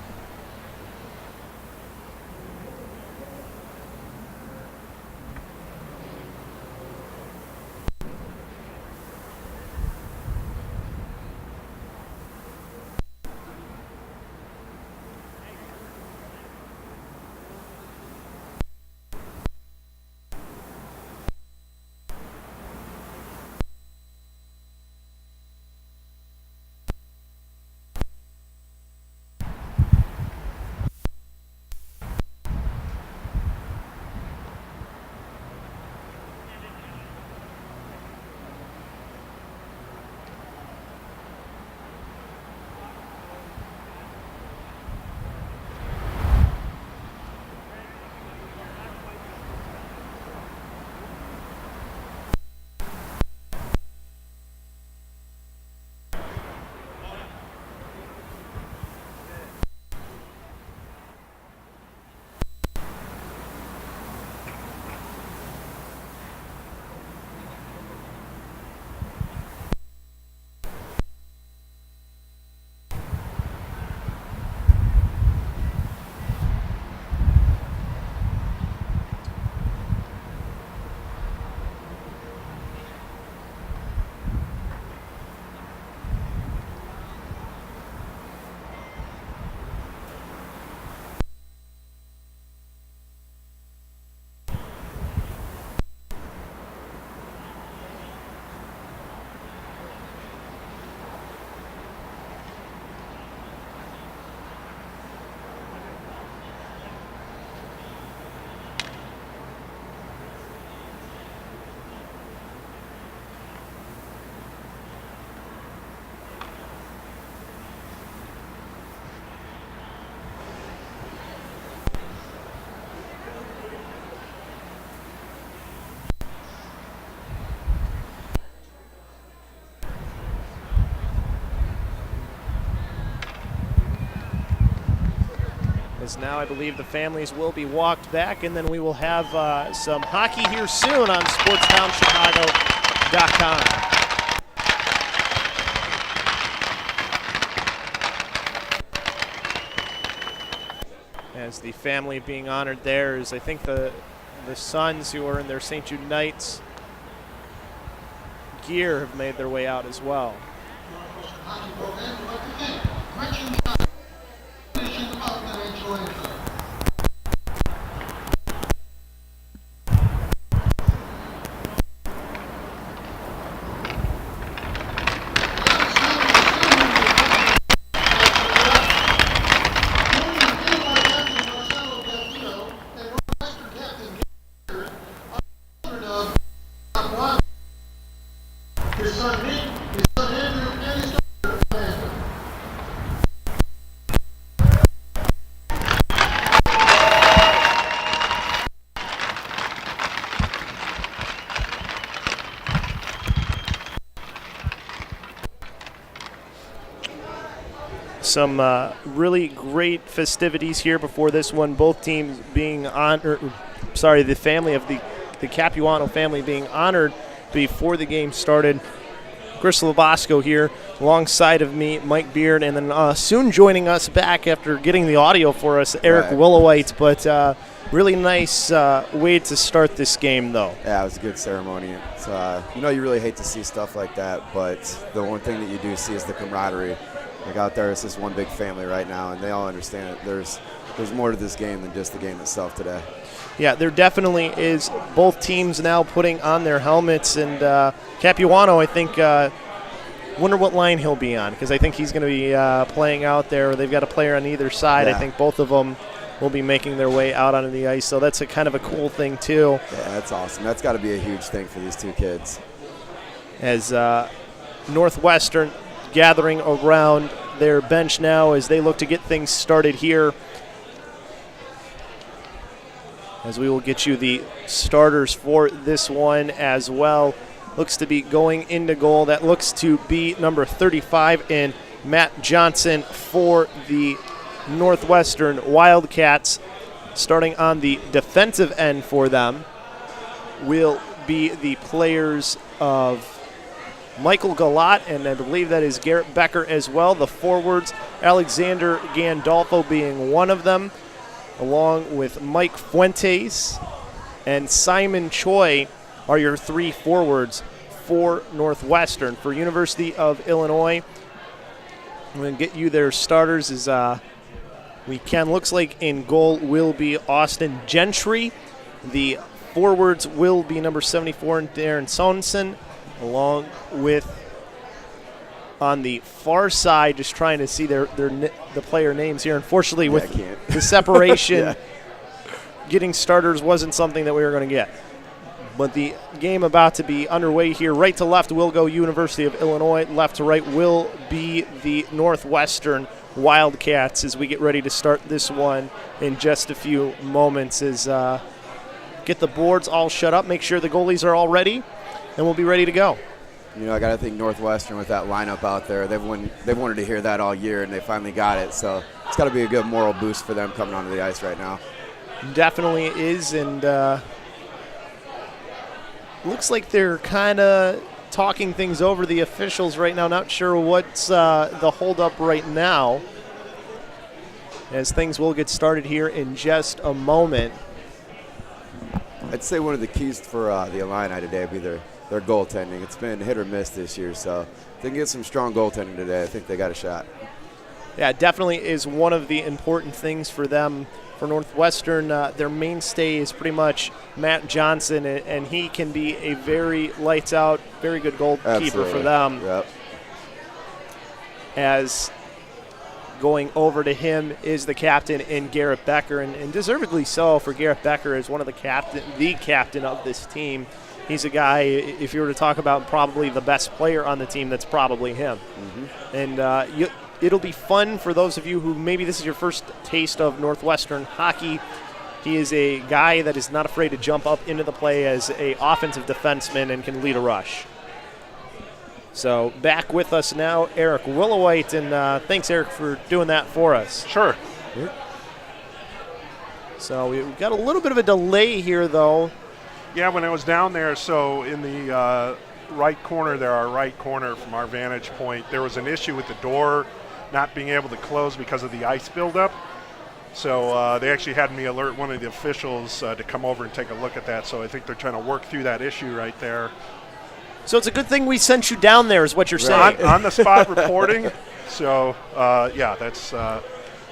Now I believe the families will be walked back, and then we will have some hockey here soon on SportsTownChicago.com. As the family being honored there is, I think, the sons who are in their St. Jude Knights gear have made their way out as well. some really great festivities here before this one. Both teams being the family of the Capuano family being honored before the game started. Chris Labasco here alongside of me, Mike Beard, and then soon joining us back after getting the audio for us, Eric Willowite. But really nice way to start this game, though. Yeah, it was a good ceremony. It's, you really hate to see stuff like that, but the one thing that you do see is the camaraderie. Like out there, it's just one big family right now, and they all understand it. There's more to this game than just the game itself today. Yeah, there definitely is. Both teams now putting on their helmets, and Capuano, I think, wonder what line he'll be on, because I think he's going to be playing out there. They've got a player on either side. Yeah. I think both of them will be making their way out onto the ice, so that's a kind of a cool thing, too. Yeah, that's awesome. That's got to be a huge thing for these two kids. As Northwestern gathering around their bench now as they look to get things started here. As we will get you the starters for this one as well. Looks to be going into goal. That looks to be number 35 in Matt Johnson for the Northwestern Wildcats. Starting on the defensive end for them will be the players of Michael Galat, and I believe that is Garrett Becker as well. The forwards, Alexander Gandolfo being one of them, along with Mike Fuentes and Simon Choi are your three forwards for Northwestern. For University of Illinois, I'm going to get you their starters as we can. Looks like in goal will be Austin Gentry. The forwards will be number 74, Darren Sorensen, along with on the far side, just trying to see the player names here. Unfortunately, with the separation, getting starters wasn't something that we were going to get. But the game about to be underway here. Right to left will go University of Illinois. Left to right will be the Northwestern Wildcats as we get ready to start this one in just a few moments. As get the boards all shut up, make sure the goalies are all ready, and we'll be ready to go. I got to think Northwestern with that lineup out there, they've wanted to hear that all year, and they finally got it. So it's got to be a good moral boost for them coming onto the ice right now. Definitely is, and looks like they're kind of talking things over, the officials right now. Not sure what's the holdup right now, as things will get started here in just a moment. I'd say one of the keys for the Illini today would be their goaltending. It's been hit or miss this year, so if they can get some strong goaltending today, I think they got a shot. Yeah, it definitely is one of the important things for them. For Northwestern, their mainstay is pretty much Matt Johnson, and he can be a very lights-out, very good goalkeeper for them. Yep. As going over to him is the captain in Garrett Becker, and deservedly so for Garrett Becker as one of the captain of this team. He's a guy, if you were to talk about probably the best player on the team, that's probably him. Mm-hmm. And it'll be fun for those of you who maybe this is your first taste of Northwestern hockey. He is a guy that is not afraid to jump up into the play as a offensive defenseman and can lead a rush. So back with us now, Eric Willowite, and thanks, Eric, for doing that for us. Sure. So we've got a little bit of a delay here, though. Yeah, when I was down there, so in the right corner there, our right corner from our vantage point, there was an issue with the door not being able to close because of the ice buildup. So they actually had me alert one of the officials to come over and take a look at that. So I think they're trying to work through that issue right there. So it's a good thing we sent you down there is what you're saying. On the spot reporting. So, yeah, that's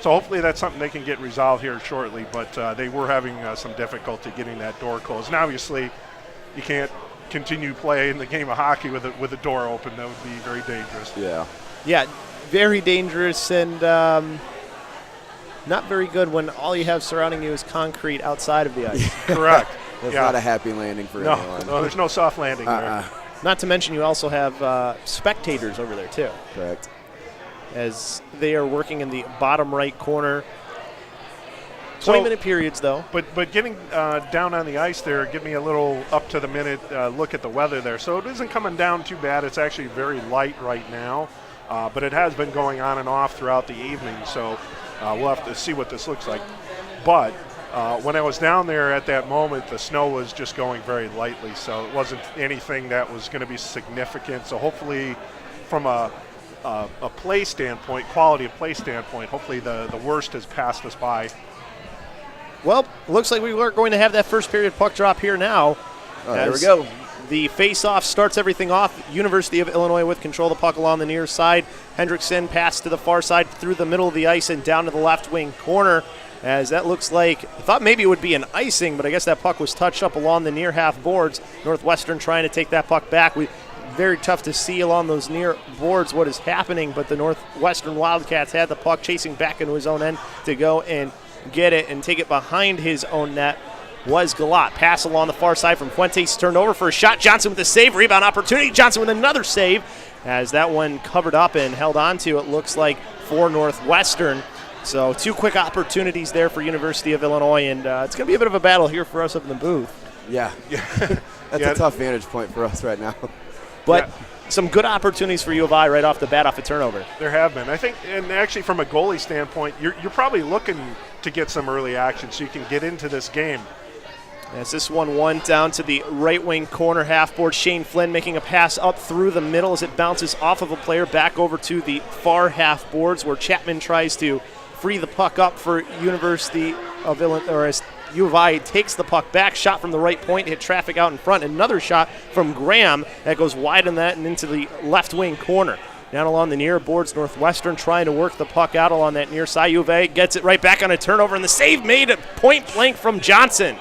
so hopefully that's something they can get resolved here shortly. But they were having some difficulty getting that door closed. And obviously you can't continue playing the game of hockey with a door open. That would be very dangerous. Yeah, very dangerous and not very good when all you have surrounding you is concrete outside of the ice. Correct. That's not a happy landing for anyone. No, there's no soft landing there. Not to mention you also have spectators over there too. Correct. As they are working in the bottom right corner. 20-minute periods, though. But getting down on the ice there, give me a little up-to-the-minute look at the weather there. So it isn't coming down too bad. It's actually very light right now. but it has been going on and off throughout the evening, so we'll have to see what this looks like. But when I was down there at that moment, the snow was just going very lightly, so it wasn't anything that was going to be significant. So hopefully from a play standpoint, quality of play standpoint, hopefully the worst has passed us by. Well, looks like we are going to have that first period puck drop here now. There we go. The face-off starts everything off. University of Illinois with control of the puck along the near side. Hendrickson pass to the far side through the middle of the ice and down to the left wing corner. As that looks like, I thought maybe it would be an icing, but I guess that puck was touched up along the near half boards. Northwestern trying to take that puck back. Very tough to see along those near boards what is happening, but the Northwestern Wildcats had the puck chasing back into his own end to go and get it and take it behind his own net. Was Galat. Pass along the far side from Fuentes, turned over for a shot. Johnson with a save, rebound opportunity. Johnson with another save as that one covered up and held on to, it looks like, for Northwestern. So 2 quick opportunities there for University of Illinois, and it's going to be a bit of a battle here for us up in the booth. Yeah. That's a tough vantage point for us right now. But some good opportunities for U of I right off the bat off a turnover. There have been. I think, and actually from a goalie standpoint, you're probably looking to get some early action so you can get into this game. As this one won down to the right wing corner half board, Shane Flynn making a pass up through the middle as it bounces off of a player back over to the far half boards where Chapman tries to free the puck up for University of Illinois, or as U of I takes the puck back, shot from the right point, hit traffic out in front. Another shot from Graham that goes wide on that and into the left wing corner. Down along the near boards, Northwestern trying to work the puck out along that near side. U of A gets it right back on a turnover, and the save made at point blank from Johnson.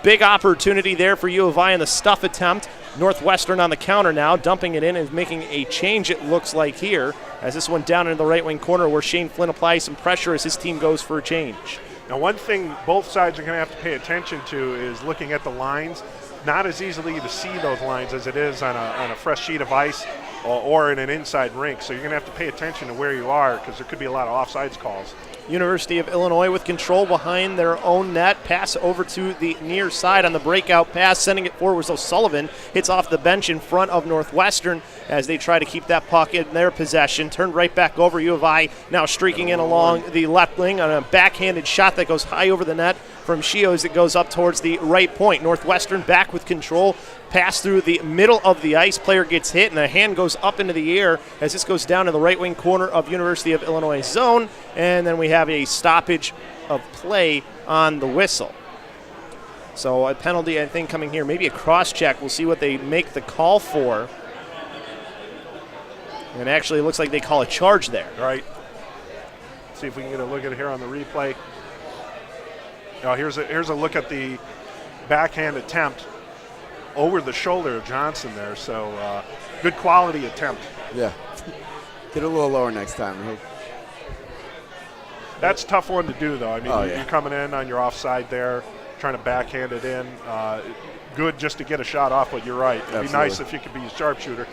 Big opportunity there for U of I in the stuff attempt. Northwestern on the counter now, dumping it in and making a change, it looks like here, as this one down into the right wing corner where Shane Flynn applies some pressure as his team goes for a change. Now, one thing both sides are going to have to pay attention to is looking at the lines. Not as easily to see those lines as it is on a fresh sheet of ice or in an inside rink. So you're going to have to pay attention to where you are because there could be a lot of offsides calls. University of Illinois with control behind their own net. Pass over to the near side on the breakout pass. Sending it forward was O'Sullivan. Hits off the bench in front of Northwestern as they try to keep that puck in their possession. Turned right back over. U of I now streaking in along the left wing on a backhanded shot that goes high over the net from Shio as it goes up towards the right point. Northwestern back with control. Pass through the middle of the ice. Player gets hit, and the hand goes up into the air as this goes down in the right wing corner of University of Illinois zone. And then we have a stoppage of play on the whistle. So a penalty, I think, coming here. Maybe a cross-check. We'll see what they make the call for. And actually, it looks like they call a charge there. Right. See if we can get a look at it here on the replay. Now, here's a look at the backhand attempt over the shoulder of Johnson there. So good quality attempt. Yeah. Get a little lower next time. That's a tough one to do, though. I mean, yeah. You're coming in on your offside there, trying to backhand it in. Good just to get a shot off, but you're right. It'd be nice if you could be a sharpshooter.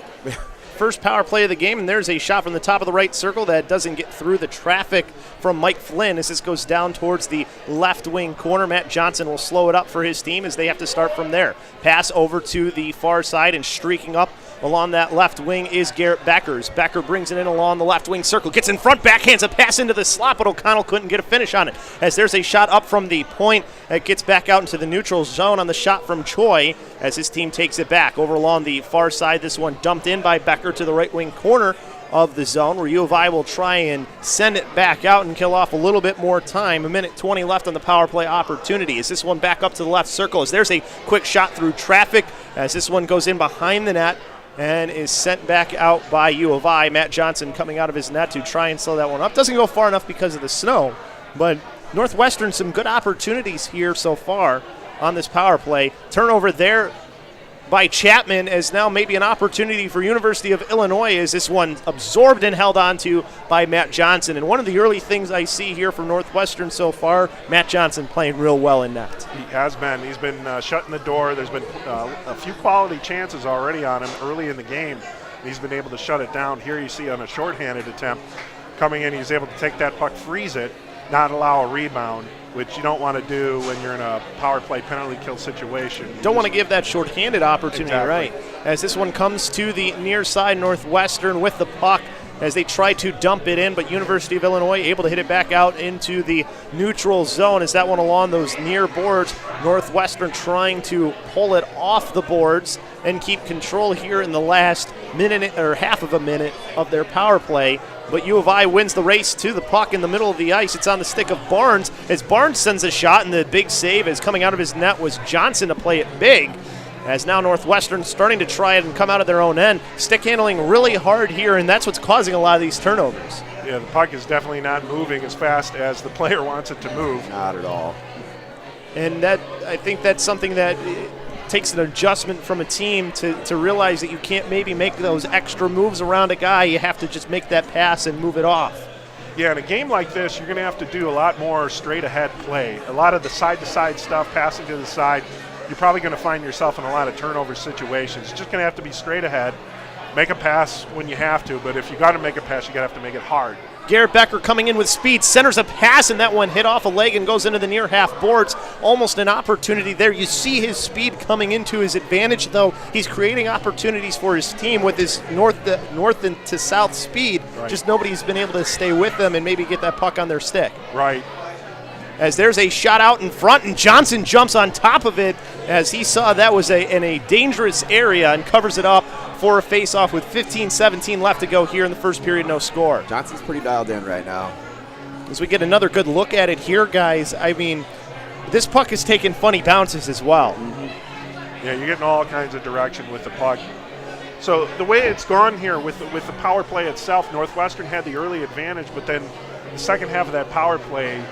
First power play of the game, and there's a shot from the top of the right circle that doesn't get through the traffic from Mike Flynn as this goes down towards the left wing corner. Matt Johnson will slow it up for his team as they have to start from there. Pass over to the far side and streaking up along that left wing is Garrett Beckers. Becker brings it in along the left wing circle, gets in front, backhands a pass into the slot, but O'Connell couldn't get a finish on it. As there's a shot up from the point that gets back out into the neutral zone on the shot from Choi as his team takes it back. Over along the far side, this one dumped in by Becker to the right wing corner of the zone where U of I will try and send it back out and kill off a little bit more time. 1:20 left on the power play opportunity. Is this one back up to the left circle as there's a quick shot through traffic as this one goes in behind the net and is sent back out by U of I. Matt Johnson coming out of his net to try and slow that one up. Doesn't go far enough because of the snow, but Northwestern some good opportunities here so far on this power play. Turnover there by Chapman as now maybe an opportunity for University of Illinois as this one absorbed and held onto by Matt Johnson. And one of the early things I see here from Northwestern so far, Matt Johnson playing real well in net. He has been. He's been shutting the door. There's been a few quality chances already on him early in the game. He's been able to shut it down. Here you see on a shorthanded attempt coming in, he's able to take that puck, freeze it. not allow a rebound, which you don't want to do when you're in a power play penalty kill situation. Don't want to give that shorthanded opportunity, Exactly. right? As this one comes to the near side, Northwestern with the puck as they try to dump it in, but University of Illinois able to hit it back out into the neutral zone as that one along those near boards. Northwestern trying to pull it off the boards and keep control here in the last minute or half of a minute of their power play. But U of I wins the race to the puck in the middle of the ice. It's on the stick of Barnes as Barnes sends a shot, and the big save is coming out of his net was Johnson to play it big. As now Northwestern starting to try it and come out of their own end. Stick handling really hard here, and that's what's causing a lot of these turnovers. Yeah, the puck is definitely not moving as fast as the player wants it to move. Not at all. And that, I think that's something that takes an adjustment from a team to realize that you can't maybe make those extra moves around a guy. You have to just make that pass and move it off. Yeah, in a game like this, you're going to have to do a lot more straight-ahead play. A lot of the side-to-side stuff, passing to the side, you're probably going to find yourself in a lot of turnover situations. You're just going to have to be straight ahead, make a pass when you have to, but if you got to make a pass, you got to have to make it hard. Garrett Becker coming in with speed, centers a pass, and that one hit off a leg and goes into the near half boards. Almost an opportunity there. You see his speed coming into his advantage, though. He's creating opportunities for his team with his north and to south speed. Right. Just nobody's been able to stay with them and maybe get that puck on their stick. Right. As there's a shot out in front, and Johnson jumps on top of it as he saw that was in a dangerous area and covers it up for a face-off with 15-17 left to go here in the first period, no score. Johnson's pretty dialed in right now. As we get another good look at it here, guys, I mean, this puck is taking funny bounces as well. Yeah, you're getting all kinds of direction with the puck. So the way it's gone here with the power play itself, Northwestern had the early advantage, but then the second half of that power play,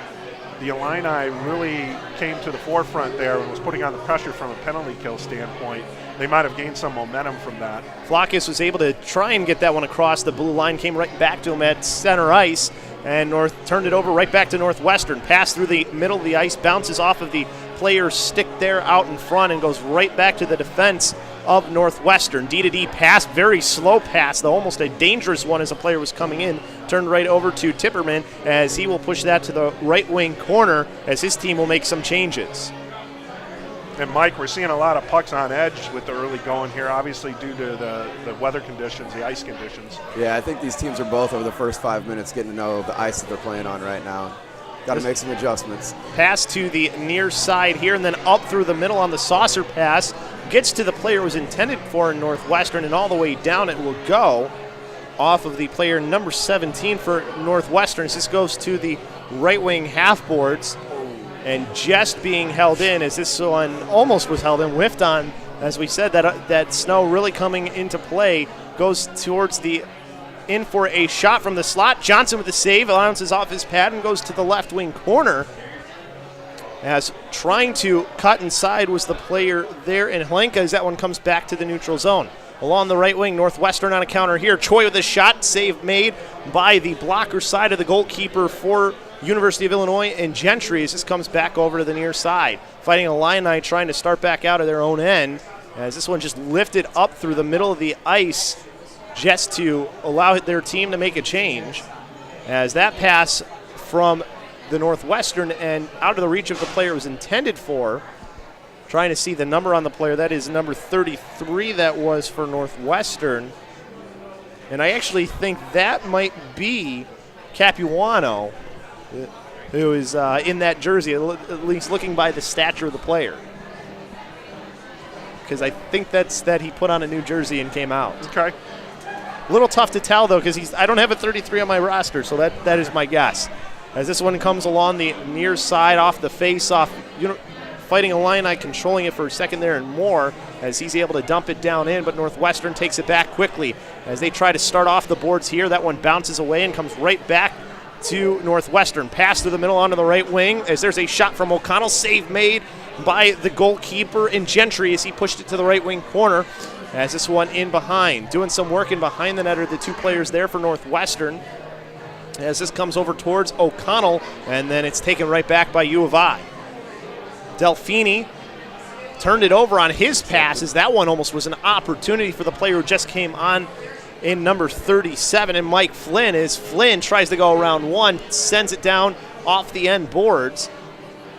the Illini really came to the forefront there and was putting on the pressure from a penalty kill standpoint. They might have gained some momentum from that. Flackus was able to try and get that one across the blue line, came right back to him at center ice, and North turned it over right back to Northwestern. Pass through the middle of the ice, bounces off of the player's stick there out in front and goes right back to the defense of Northwestern. D-to-D pass, very slow pass, though almost a dangerous one as a player was coming in. Turned right over to Tipperman as he will push that to the right wing corner as his team will make some changes. And Mike, we're seeing a lot of pucks on edge with the early going here, obviously due to the weather conditions, the ice conditions. Yeah, I think these teams are both over the first 5 minutes getting to know the ice that they're playing on right now. Got to make some adjustments. Pass to the near side here and then up through the middle on the saucer pass. Gets to the player it was intended for in Northwestern, and all the way down it will go off of the player number 17 for Northwestern. This goes to the right wing half boards and just being held in as this one almost was held in, whiffed on. As we said, that snow really coming into play, goes towards the in for a shot from the slot. Johnson with the save, allowances off his pad and goes to the left wing corner. As trying to cut inside was the player there in Hlenka as that one comes back to the neutral zone. Along the right wing, Northwestern on a counter here. Choi with a shot, save made by the blocker side of the goalkeeper for University of Illinois and Gentry as this comes back over to the near side. Fighting Illini trying to start back out of their own end as this one just lifted up through the middle of the ice just to allow their team to make a change. As that pass from the Northwestern and out of the reach of the player it was intended for. Trying to see the number on the player. That is number 33 that was for Northwestern. And I actually think that might be Capuano, who is in that jersey, at least looking by the stature of the player. Because I think that's that he put on a new jersey and came out. Okay. A little tough to tell, though, because I don't have a 33 on my roster, so that is my guess. As this one comes along the near side off the face-off, Fighting Illini controlling it for a second there and more as he's able to dump it down in, but Northwestern takes it back quickly as they try to start off the boards here. That one bounces away and comes right back to Northwestern. Pass through the middle onto the right wing as there's a shot from O'Connell. Save made by the goalkeeper in Gentry as he pushed it to the right wing corner. As this one in behind. Doing some work in behind the net are the two players there for Northwestern. As this comes over towards O'Connell, and then it's taken right back by U of I. Delfini turned it over on his pass as that one almost was an opportunity for the player who just came on in number 37, and Mike Flynn, as Flynn tries to go around one, sends it down off the end boards.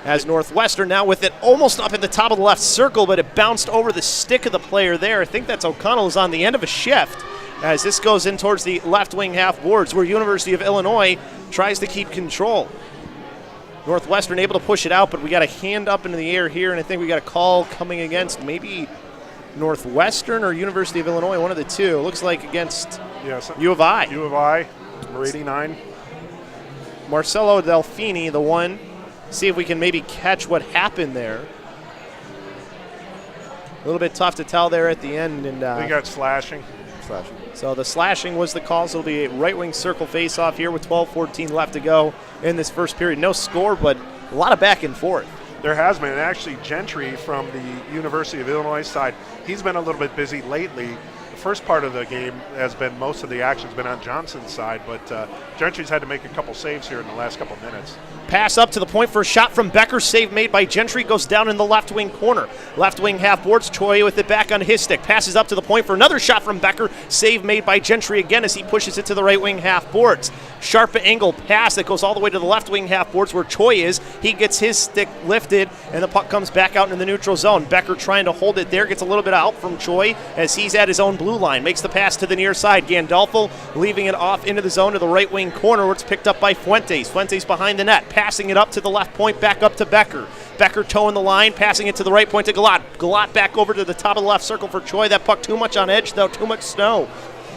As Northwestern now with it almost up at the top of the left circle, but it bounced over the stick of the player there. I think that's O'Connell is on the end of a shift as this goes in towards the left wing half boards where University of Illinois tries to keep control. Northwestern able to push it out, but we got a hand up into the air here, and I think we got a call coming against maybe Northwestern or University of Illinois, one of the two. Looks like against U of I. U of I, number 89. Marcelo Delfini, the one. See if we can maybe catch what happened there. A little bit tough to tell there at the end. And they got slashing. So the slashing was the call. So it'll be a right wing circle face off here with 12:14 left to go in this first period. No score, but a lot of back and forth. There has been. And actually, Gentry from the University of Illinois side, he's been a little bit busy lately. The first part of the game has been, most of the action's been on Johnson's side, but Gentry's had to make a couple saves here in the last couple minutes. Pass up to the point for a shot from Becker. Save made by Gentry. Goes down in the left wing corner. Left wing half boards. Choi with it back on his stick. Passes up to the point for another shot from Becker. Save made by Gentry again as he pushes it to the right wing half boards. Sharp angle pass that goes all the way to the left wing half boards where Choi is. He gets his stick lifted and the puck comes back out into the neutral zone. Becker trying to hold it there. Gets a little bit of help from Choi as he's at his own blue line. Makes the pass to the near side. Gandolfo leaving it off into the zone to the right wing corner where it's picked up by Fuentes. Fuentes behind the net. Passing it up to the left point, back up to Becker. Becker towing the line, passing it to the right point to Galat. Galat back over to the top of the left circle for Choi. That puck too much on edge, though, too much snow.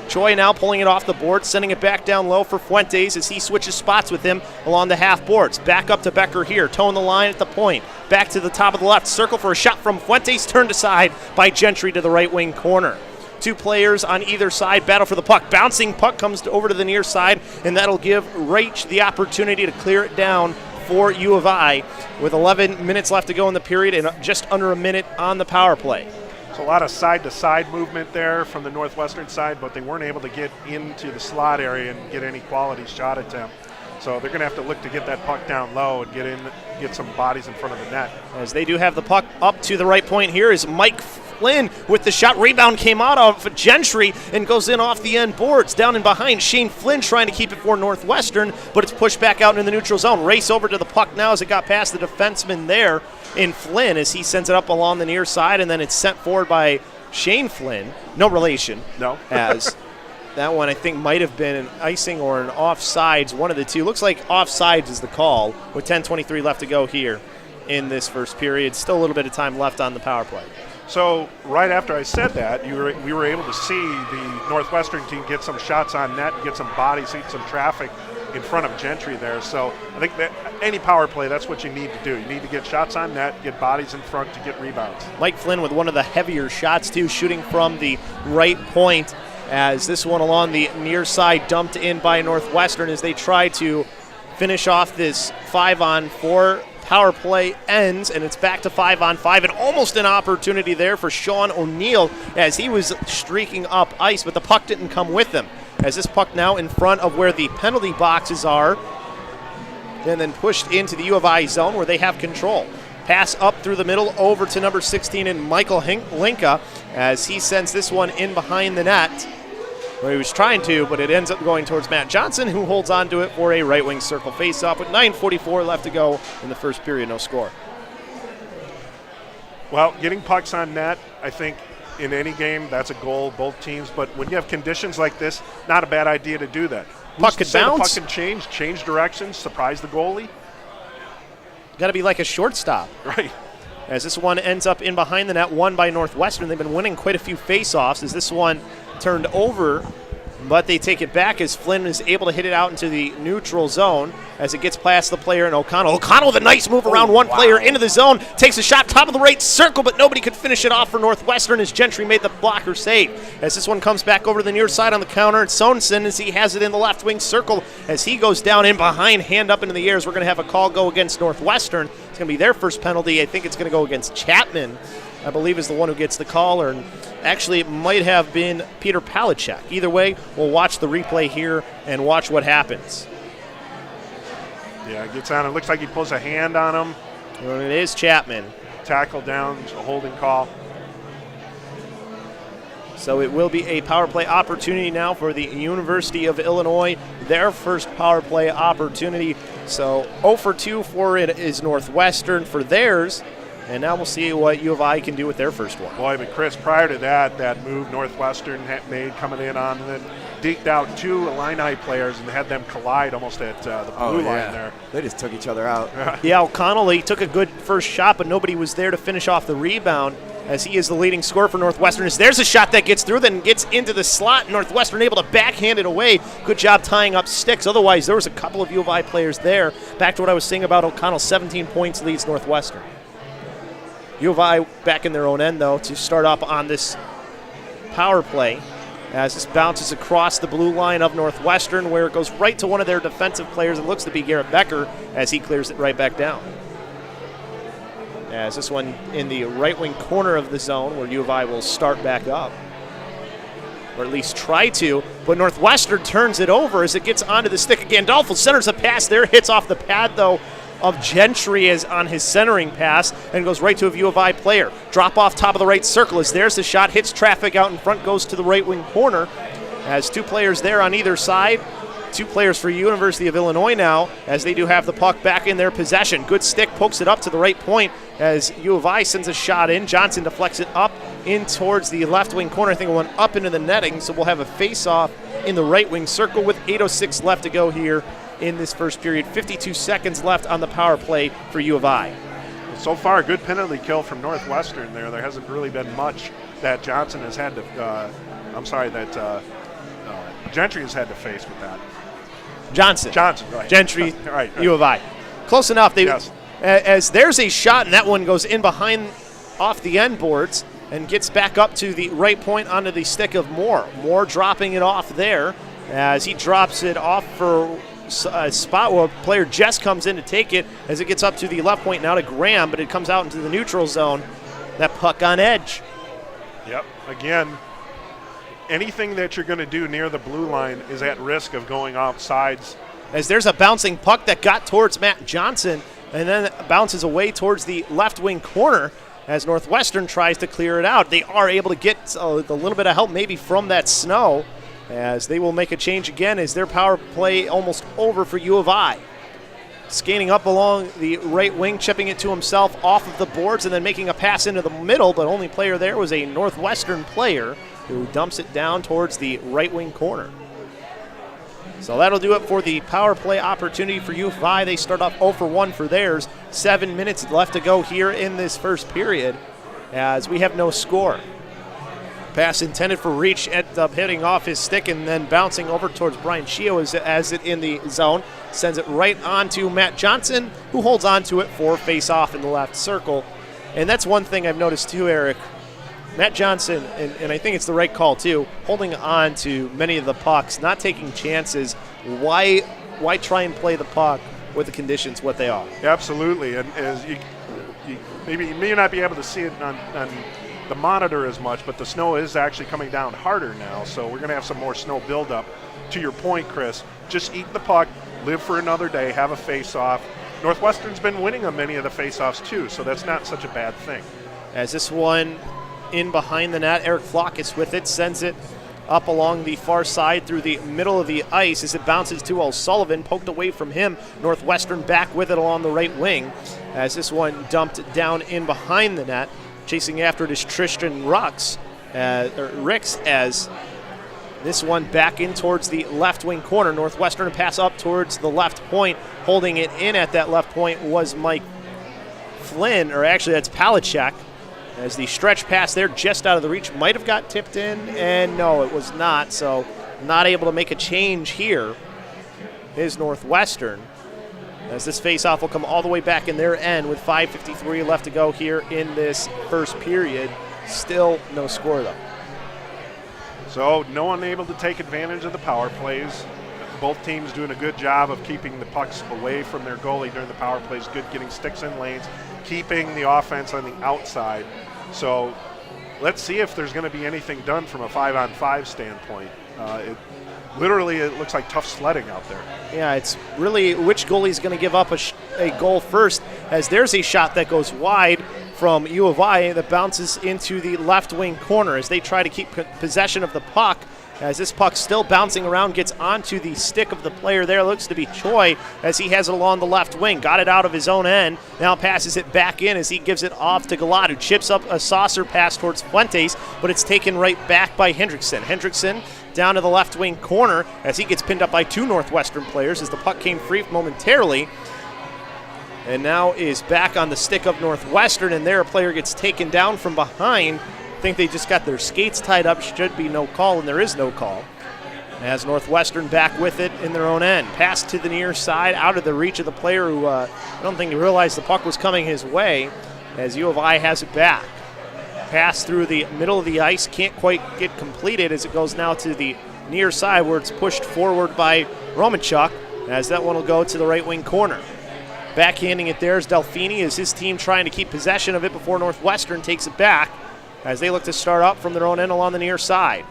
Choi now pulling it off the board, sending it back down low for Fuentes as he switches spots with him along the half boards. Back up to Becker here, towing the line at the point. Back to the top of the left circle for a shot from Fuentes, turned aside by Gentry to the right wing corner. Two players on either side battle for the puck. Bouncing puck comes over to the near side, and that'll give Reich the opportunity to clear it down for U of I with 11 minutes left to go in the period and just under a minute on the power play. So a lot of side-to-side movement there from the Northwestern side, but they weren't able to get into the slot area and get any quality shot attempt. So they're going to have to look to get that puck down low and get some bodies in front of the net. As they do have the puck up to the right point here is Mike Flynn with the shot. Rebound came out of Gentry and goes in off the end boards. Down and behind, Shane Flynn trying to keep it for Northwestern, but it's pushed back out in the neutral zone. Race over to the puck now as it got past the defenseman there in Flynn as he sends it up along the near side, and then it's sent forward by Shane Flynn. No relation. No. As that one I think might have been an icing or an offsides, one of the two. Looks like offsides is the call with 10:23 left to go here in this first period. Still a little bit of time left on the power play. So right after I said that, we were able to see the Northwestern team get some shots on net, get some bodies, see some traffic in front of Gentry there. So I think that any power play, that's what you need to do. You need to get shots on net, get bodies in front to get rebounds. Mike Flynn with one of the heavier shots too, shooting from the right point as this one along the near side dumped in by Northwestern as they try to finish off this 5-on-4 power play ends, and it's back to 5-on-5, and almost an opportunity there for Sean O'Neill as he was streaking up ice, but the puck didn't come with him. As this puck now in front of where the penalty boxes are, and then pushed into the U of I zone where they have control. Pass up through the middle over to number 16 and Michael Linka as he sends this one in behind the net. Where he was trying to, but it ends up going towards Matt Johnson, who holds on to it for a right wing circle face-off with 9:44 left to go in the first period. No score. Well, getting pucks on net, I think in any game, that's a goal, both teams. But when you have conditions like this, not a bad idea to do that. Puck could bounce. The puck can change directions, surprise the goalie. Got to be like a shortstop. Right. As this one ends up in behind the net, won by Northwestern. They've been winning quite a few face-offs as this one turned over, but they take it back as Flynn is able to hit it out into the neutral zone as it gets past the player in O'Connell. O'Connell with a nice move around player into the zone, takes a shot top of the right circle, but nobody could finish it off for Northwestern as Gentry made the blocker save. As this one comes back over to the near side on the counter, it's Sorensen as he has it in the left wing circle as he goes down in behind, hand up into the air as we're going to have a call go against Northwestern. It's going to be their first penalty. I think it's going to go against Chapman, I believe, is the one who gets the call, or actually it might have been Peter Palachuk. Either way, we'll watch the replay here and watch what happens. Yeah, it gets on. It looks like he pulls a hand on him. And it is Chapman. Tackle down, a holding call. So it will be a power play opportunity now for the University of Illinois, their first power play opportunity. So 0 for 2 for it is Northwestern for theirs. And now we'll see what U of I can do with their first one. Boy, but Chris, prior to that move Northwestern had made coming in on and then deked out 2 Illini players and had them collide almost at the blue line there. They just took each other out. Yeah, O'Connell, he took a good first shot, but nobody was there to finish off the rebound, as he is the leading scorer for Northwestern. There's a shot that gets through, then gets into the slot. Northwestern able to backhand it away. Good job tying up sticks. Otherwise, there was a couple of U of I players there. Back to what I was saying about O'Connell, 17 points leads Northwestern. U of I back in their own end, though, to start up on this power play as this bounces across the blue line of Northwestern, where it goes right to one of their defensive players. It looks to be Garrett Becker as he clears it right back down. As this one in the right wing corner of the zone where U of I will start back up, or at least try to, but Northwestern turns it over as it gets onto the stick. Gandolfo centers a pass there, hits off the pad, though, of Gentry is on his centering pass and goes right to a U of I player. Drop off top of the right circle as there's the shot, hits traffic out in front, goes to the right wing corner. As 2 players there on either side. 2 players for University of Illinois now, as they do have the puck back in their possession. Good stick, pokes it up to the right point as U of I sends a shot in. Johnson deflects it up in towards the left wing corner. I think it went up into the netting, so we'll have a face-off in the right wing circle with 8:06 left to go here in this first period. 52 seconds left on the power play for U of I. So far, a good penalty kill from Northwestern there. There hasn't really been much that Johnson has had to, Gentry has had to face with that. Johnson, right. Gentry, right. U of I. Close enough. Yes. As there's a shot, and that one goes in behind off the end boards and gets back up to the right point onto the stick of Moore. Moore dropping it off there as he drops it off for a spot where player Jess comes in to take it as it gets up to the left point now to Graham, but it comes out into the neutral zone. That puck on edge. Yep. Again, anything that you're going to do near the blue line is at risk of going offsides. As there's a bouncing puck that got towards Matt Johnson and then bounces away towards the left wing corner as Northwestern tries to clear it out. They are able to get a little bit of help maybe from that snow, as they will make a change again as their power play almost over for U of I. Skating up along the right wing, chipping it to himself off of the boards and then making a pass into the middle, but only player there was a Northwestern player who dumps it down towards the right wing corner. So that'll do it for the power play opportunity for U of I. They start off 0 for 1 for theirs. 7 minutes left to go here in this first period as we have no score. Pass intended for Reach ends up hitting off his stick and then bouncing over towards Brian Shio as it in the zone. Sends it right on to Matt Johnson, who holds on to it for face-off in the left circle. And that's one thing I've noticed too, Eric. Matt Johnson, and I think it's the right call too, holding on to many of the pucks, not taking chances. Why try and play the puck with the conditions what they are? Absolutely, and as you may not be able to see it on the monitor as much, but the snow is actually coming down harder now, so we're going to have some more snow buildup. To your point, Chris, just eat the puck, live for another day, have a face-off. Northwestern's been winning on many of the face-offs too, so that's not such a bad thing. As this one in behind the net, Eric Flock is with it, sends it up along the far side through the middle of the ice as it bounces to O'Sullivan, poked away from him. Northwestern back with it along the right wing as this one dumped down in behind the net. Chasing after it is Tristan Ricks as this one back in towards the left wing corner. Northwestern pass up towards the left point. Holding it in at that left point was Mike Flynn, or actually that's Palachek. As the stretch pass there just out of the reach might have got tipped in, and no, it was not. So not able to make a change here is Northwestern. As this faceoff will come all the way back in their end with 5:53 left to go here in this first period. Still no score though. So no one able to take advantage of the power plays. Both teams doing a good job of keeping the pucks away from their goalie during the power plays. Good getting sticks in lanes, keeping the offense on the outside. So let's see if there's going to be anything done from a 5-on-5 standpoint. It looks like tough sledding out there. Yeah, it's really which goalie is going to give up a goal first, as there's a shot that goes wide from U of I that bounces into the left wing corner as they try to keep possession of the puck. As this puck still bouncing around, gets onto the stick of the player there. Looks to be Choi as he has it along the left wing. Got it out of his own end. Now passes it back in as he gives it off to Galad, who chips up a saucer pass towards Fuentes, but it's taken right back by Hendrickson. Hendrickson down to the left wing corner as he gets pinned up by two Northwestern players as the puck came free momentarily. And now is back on the stick of Northwestern, and there a player gets taken down from behind. I think they just got their skates tied up. Should be no call, and there is no call. As Northwestern back with it in their own end. Pass to the near side, out of the reach of the player who I don't think he realized the puck was coming his way, as U of I has it back. Pass through the middle of the ice, can't quite get completed as it goes now to the near side where it's pushed forward by Romanchuk, as that one will go to the right wing corner. Backhanding it there is Delfini as his team trying to keep possession of it before Northwestern takes it back as they look to start up from their own end along the near side.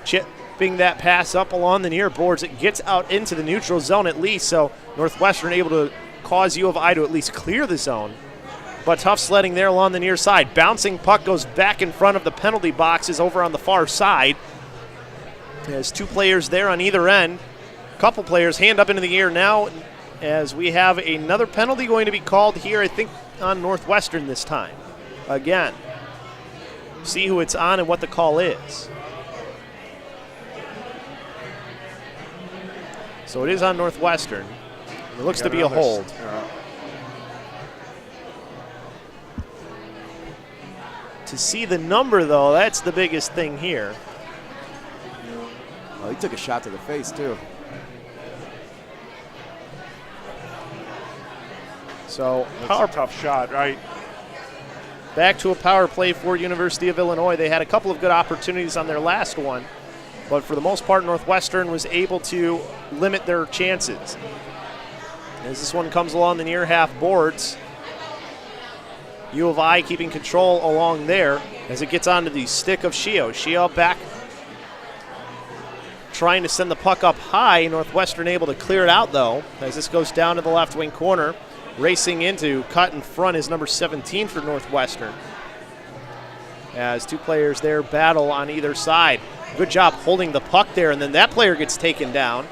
Chipping that pass up along the near boards. It gets out into the neutral zone at least, so Northwestern able to cause U of I to at least clear the zone. But tough sledding there along the near side. Bouncing puck goes back in front of the penalty boxes over on the far side. There's two players there on either end. Couple players hand up into the air now as we have another penalty going to be called here, I think, on Northwestern this time. Again. See who it's on and what the call is. So it is on Northwestern. It looks to be a hold. To see the number, though, that's the biggest thing here. Well, he took a shot to the face, too. So that's a tough shot, right? Back to a power play for University of Illinois. They had a couple of good opportunities on their last one, but for the most part, Northwestern was able to limit their chances. As this one comes along the near half boards, U of I keeping control along there as it gets onto the stick of Shio. Shio back trying to send the puck up high. Northwestern able to clear it out, though, as this goes down to the left wing corner. Racing into, cut in front is number 17 for Northwestern. As two players there battle on either side. Good job holding the puck there, and then that player gets taken down.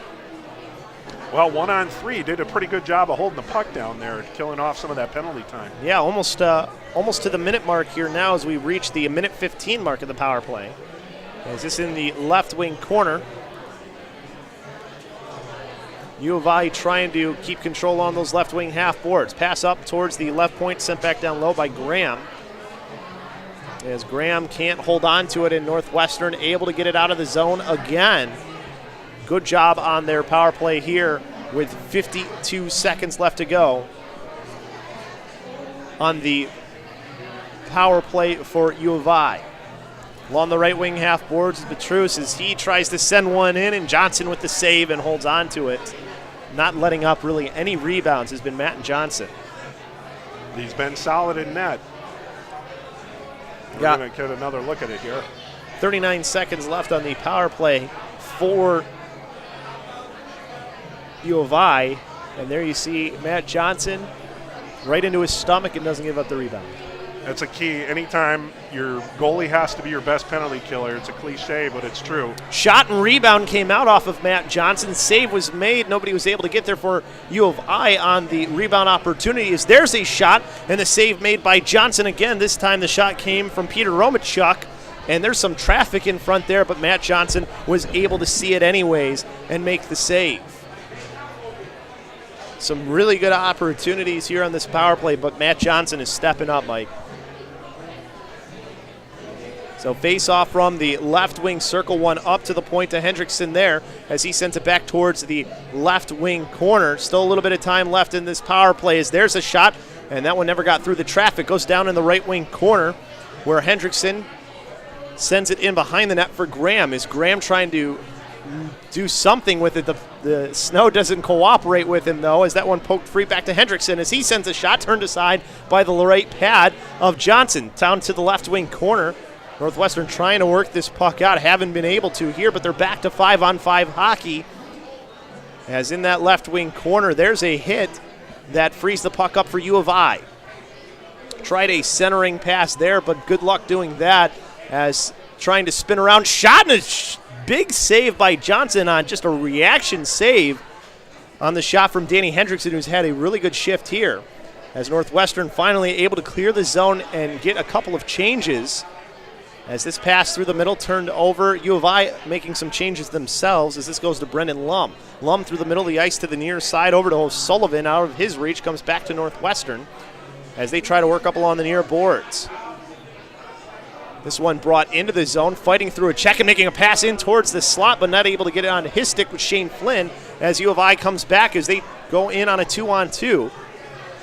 Well, 1-on-3 did a pretty good job of holding the puck down there, killing off some of that penalty time. Yeah, almost to the minute mark here now as we reach the minute 15 mark of the power play. As this in the left wing corner. U of I trying to keep control on those left wing half boards. Pass up towards the left point, sent back down low by Graham. As Graham can't hold on to it, and Northwestern able to get it out of the zone again. Good job on their power play here with 52 seconds left to go on the power play for U of I. Along the right wing half boards is Petrus as he tries to send one in, and Johnson with the save and holds on to it. Not letting up really any rebounds has been Matt Johnson. He's been solid in net. We're going to get another look at it here. 39 seconds left on the power play for U of I. And there you see Matt Johnson right into his stomach and doesn't give up the rebound. That's a key. Anytime your goalie has to be your best penalty killer, it's a cliche, but it's true. Shot and rebound came out off of Matt Johnson. Save was made. Nobody was able to get there for U of I on the rebound opportunity. As there's a shot and the save made by Johnson again. This time the shot came from Peter Romachuk, and there's some traffic in front there, but Matt Johnson was able to see it anyways and make the save. Some really good opportunities here on this power play, but Matt Johnson is stepping up, Mike. So face off from the left wing, circle one up to the point to Hendrickson there as he sends it back towards the left wing corner. Still a little bit of time left in this power play as there's a shot, and that one never got through the traffic. Goes down in the right wing corner where Hendrickson sends it in behind the net for Graham. Is Graham trying to do something with it? The snow doesn't cooperate with him, though, as that one poked free back to Hendrickson as he sends a shot turned aside by the right pad of Johnson. Down to the left wing corner. Northwestern trying to work this puck out. Haven't been able to here, but they're back to 5-on-5 hockey. As in that left wing corner, there's a hit that frees the puck up for U of I. tried a centering pass there, but good luck doing that as trying to spin around. Shot and a big save by Johnson on just a reaction save on the shot from Danny Hendrickson, who's had a really good shift here. As Northwestern finally able to clear the zone and get a couple of changes. As this pass through the middle turned over, U of I making some changes themselves as this goes to Brendan Lum. Lum through the middle of the ice to the near side over to O'Sullivan. Out of his reach, comes back to Northwestern as they try to work up along the near boards. This one brought into the zone, fighting through a check and making a pass in towards the slot, but not able to get it onto his stick with Shane Flynn as U of I comes back as they go in on a 2-on-2.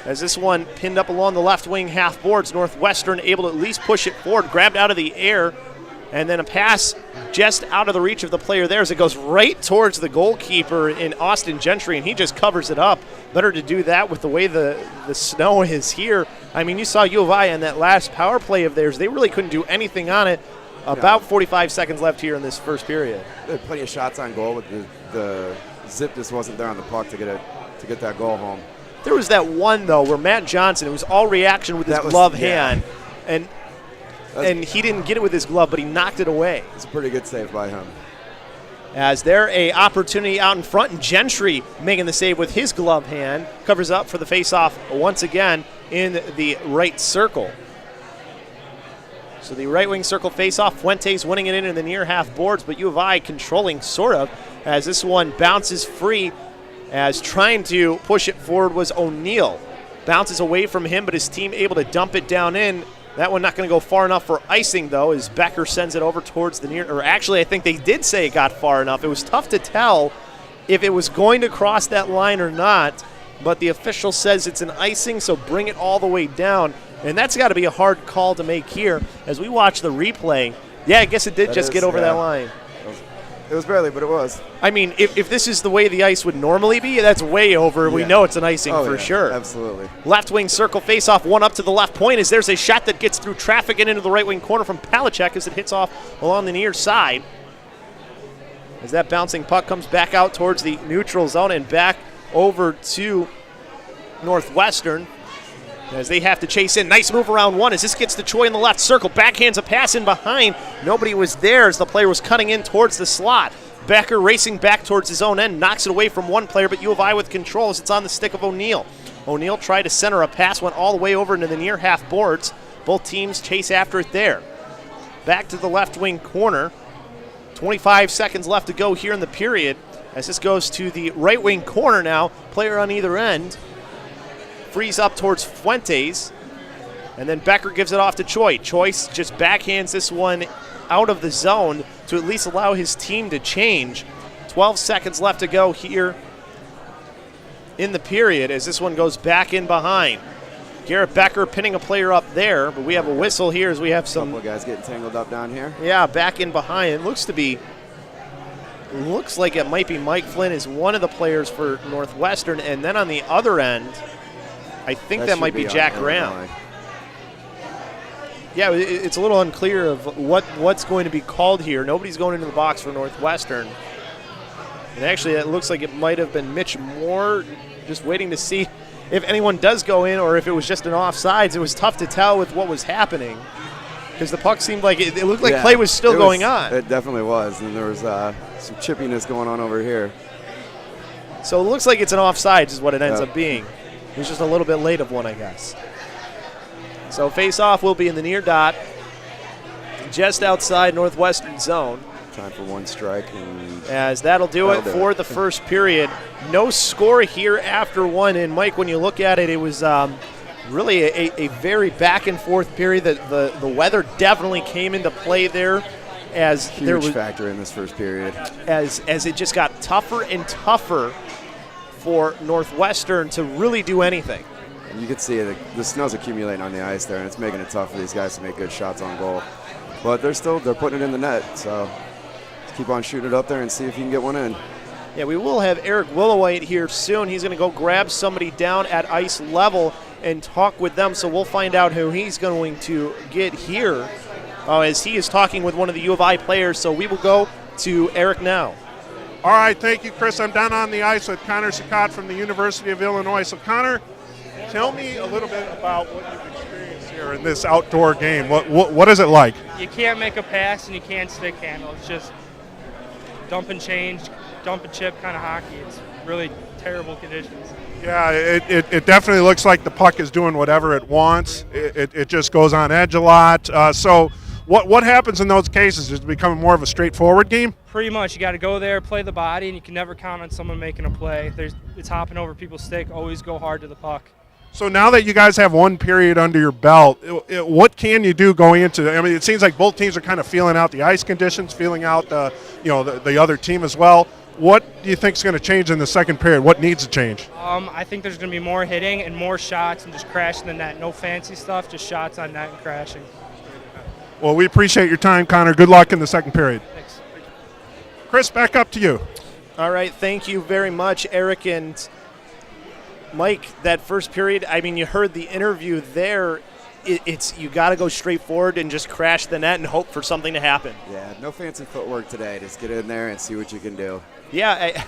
As this one pinned up along the left wing half boards, Northwestern able to at least push it forward, grabbed out of the air, and then a pass just out of the reach of the player there as it goes right towards the goalkeeper in Austin Gentry, and he just covers it up. Better to do that with the way the snow is here. I mean, you saw U of I on that last power play of theirs. They really couldn't do anything on it. About 45 seconds left here in this first period. They had plenty of shots on goal, but the zip just wasn't there on the puck to get that goal home. There was that one, though, where Matt Johnson, it was all reaction with his glove hand, and he didn't get it with his glove, but he knocked it away. It's a pretty good save by him. As there a opportunity out in front, and Gentry making the save with his glove hand, covers up for the face-off once again in the right circle. So the right wing circle face-off, Fuentes winning it in the near half boards, but U of I controlling sort of, as this one bounces free, as trying to push it forward was O'Neill. Bounces away from him, but his team able to dump it down in. That one not going to go far enough for icing, though, as Becker sends it over towards the near, or actually I think they did say it got far enough. It was tough to tell if it was going to cross that line or not, but the official says it's an icing, so bring it all the way down. And that's got to be a hard call to make here. As we watch the replay, yeah, I guess it did just get over that line. It was barely, but it was. I mean, if this is the way the ice would normally be, that's way over. Yeah. We know it's an icing for sure. Absolutely. Left wing circle face-off, one up to the left point as there's a shot that gets through traffic and into the right wing corner from Palachek as it hits off along the near side. As that bouncing puck comes back out towards the neutral zone and back over to Northwestern as they have to chase in. Nice move around one as this gets to Choi in the left circle. Backhands a pass in behind. Nobody was there as the player was cutting in towards the slot. Becker racing back towards his own end, knocks it away from one player, but U of I with control as it's on the stick of O'Neill. O'Neill tried to center a pass, went all the way over into the near half boards. Both teams chase after it there. Back to the left wing corner. 25 seconds left to go here in the period as this goes to the right wing corner now. Player on either end. Frees up towards Fuentes, and then Becker gives it off to Choi. Choi just backhands this one out of the zone to at least allow his team to change. 12 seconds left to go here in the period as this one goes back in behind. Garrett Becker pinning a player up there, but we have a whistle here as we have some couple of guys getting tangled up down here. Yeah, back in behind. It looks like it might be Mike Flynn is one of the players for Northwestern, and then on the other end, I think that might be Jack Graham. Yeah, it's a little unclear of what's going to be called here. Nobody's going into the box for Northwestern. And actually, it looks like it might have been Mitch Moore, just waiting to see if anyone does go in or if it was just an offsides. It was tough to tell with what was happening because the puck seemed like it looked like play was still going on. It definitely was, and there was some chippiness going on over here. So it looks like it's an offsides is what it ends up being. It was just a little bit late of one, I guess. So face-off will be in the near dot, just outside Northwestern zone. Time for one strike. As that'll do it for the first period. No score here after one. And, Mike, when you look at it, it was really a very back-and-forth period. The weather definitely came into play there. As huge there was, factor in this first period. As it just got tougher and tougher for Northwestern to really do anything. And you can see the snow's accumulating on the ice there, and it's making it tough for these guys to make good shots on goal. But they're putting it in the net, so just keep on shooting it up there and see if you can get one in. Yeah, we will have Eric Willowite here soon. He's going to go grab somebody down at ice level and talk with them, so we'll find out who he's going to get here as he is talking with one of the U of I players. So we will go to Eric now. All right, thank you, Chris. I'm down on the ice with Connor Sakat from the University of Illinois. So, Connor, tell me a little bit about what you've experienced here here in this outdoor game. What is it like? You can't make a pass and you can't stick handle. It's just dump and change, dump and chip kind of hockey. It's really terrible conditions. Yeah, it definitely looks like the puck is doing whatever it wants. It just goes on edge a lot. So what happens in those cases? Is it becoming more of a straightforward game? Pretty much. You got to go there, play the body, and you can never count on someone making a play. It's hopping over people's stick. Always go hard to the puck. So now that you guys have one period under your belt, what can you do going into? I mean, it seems like both teams are kind of feeling out the ice conditions, feeling out the other team as well. What do you think is going to change in the second period? What needs to change? I think there's going to be more hitting and more shots and just crashing the net. No fancy stuff, just shots on net and crashing. Well, we appreciate your time, Connor. Good luck in the second period. Thanks. Chris, back up to you. All right, thank you very much, Eric and Mike. That first period, I mean, you heard the interview there. It's you got to go straight forward and just crash the net and hope for something to happen. Yeah, no fancy footwork today. Just get in there and see what you can do. Yeah,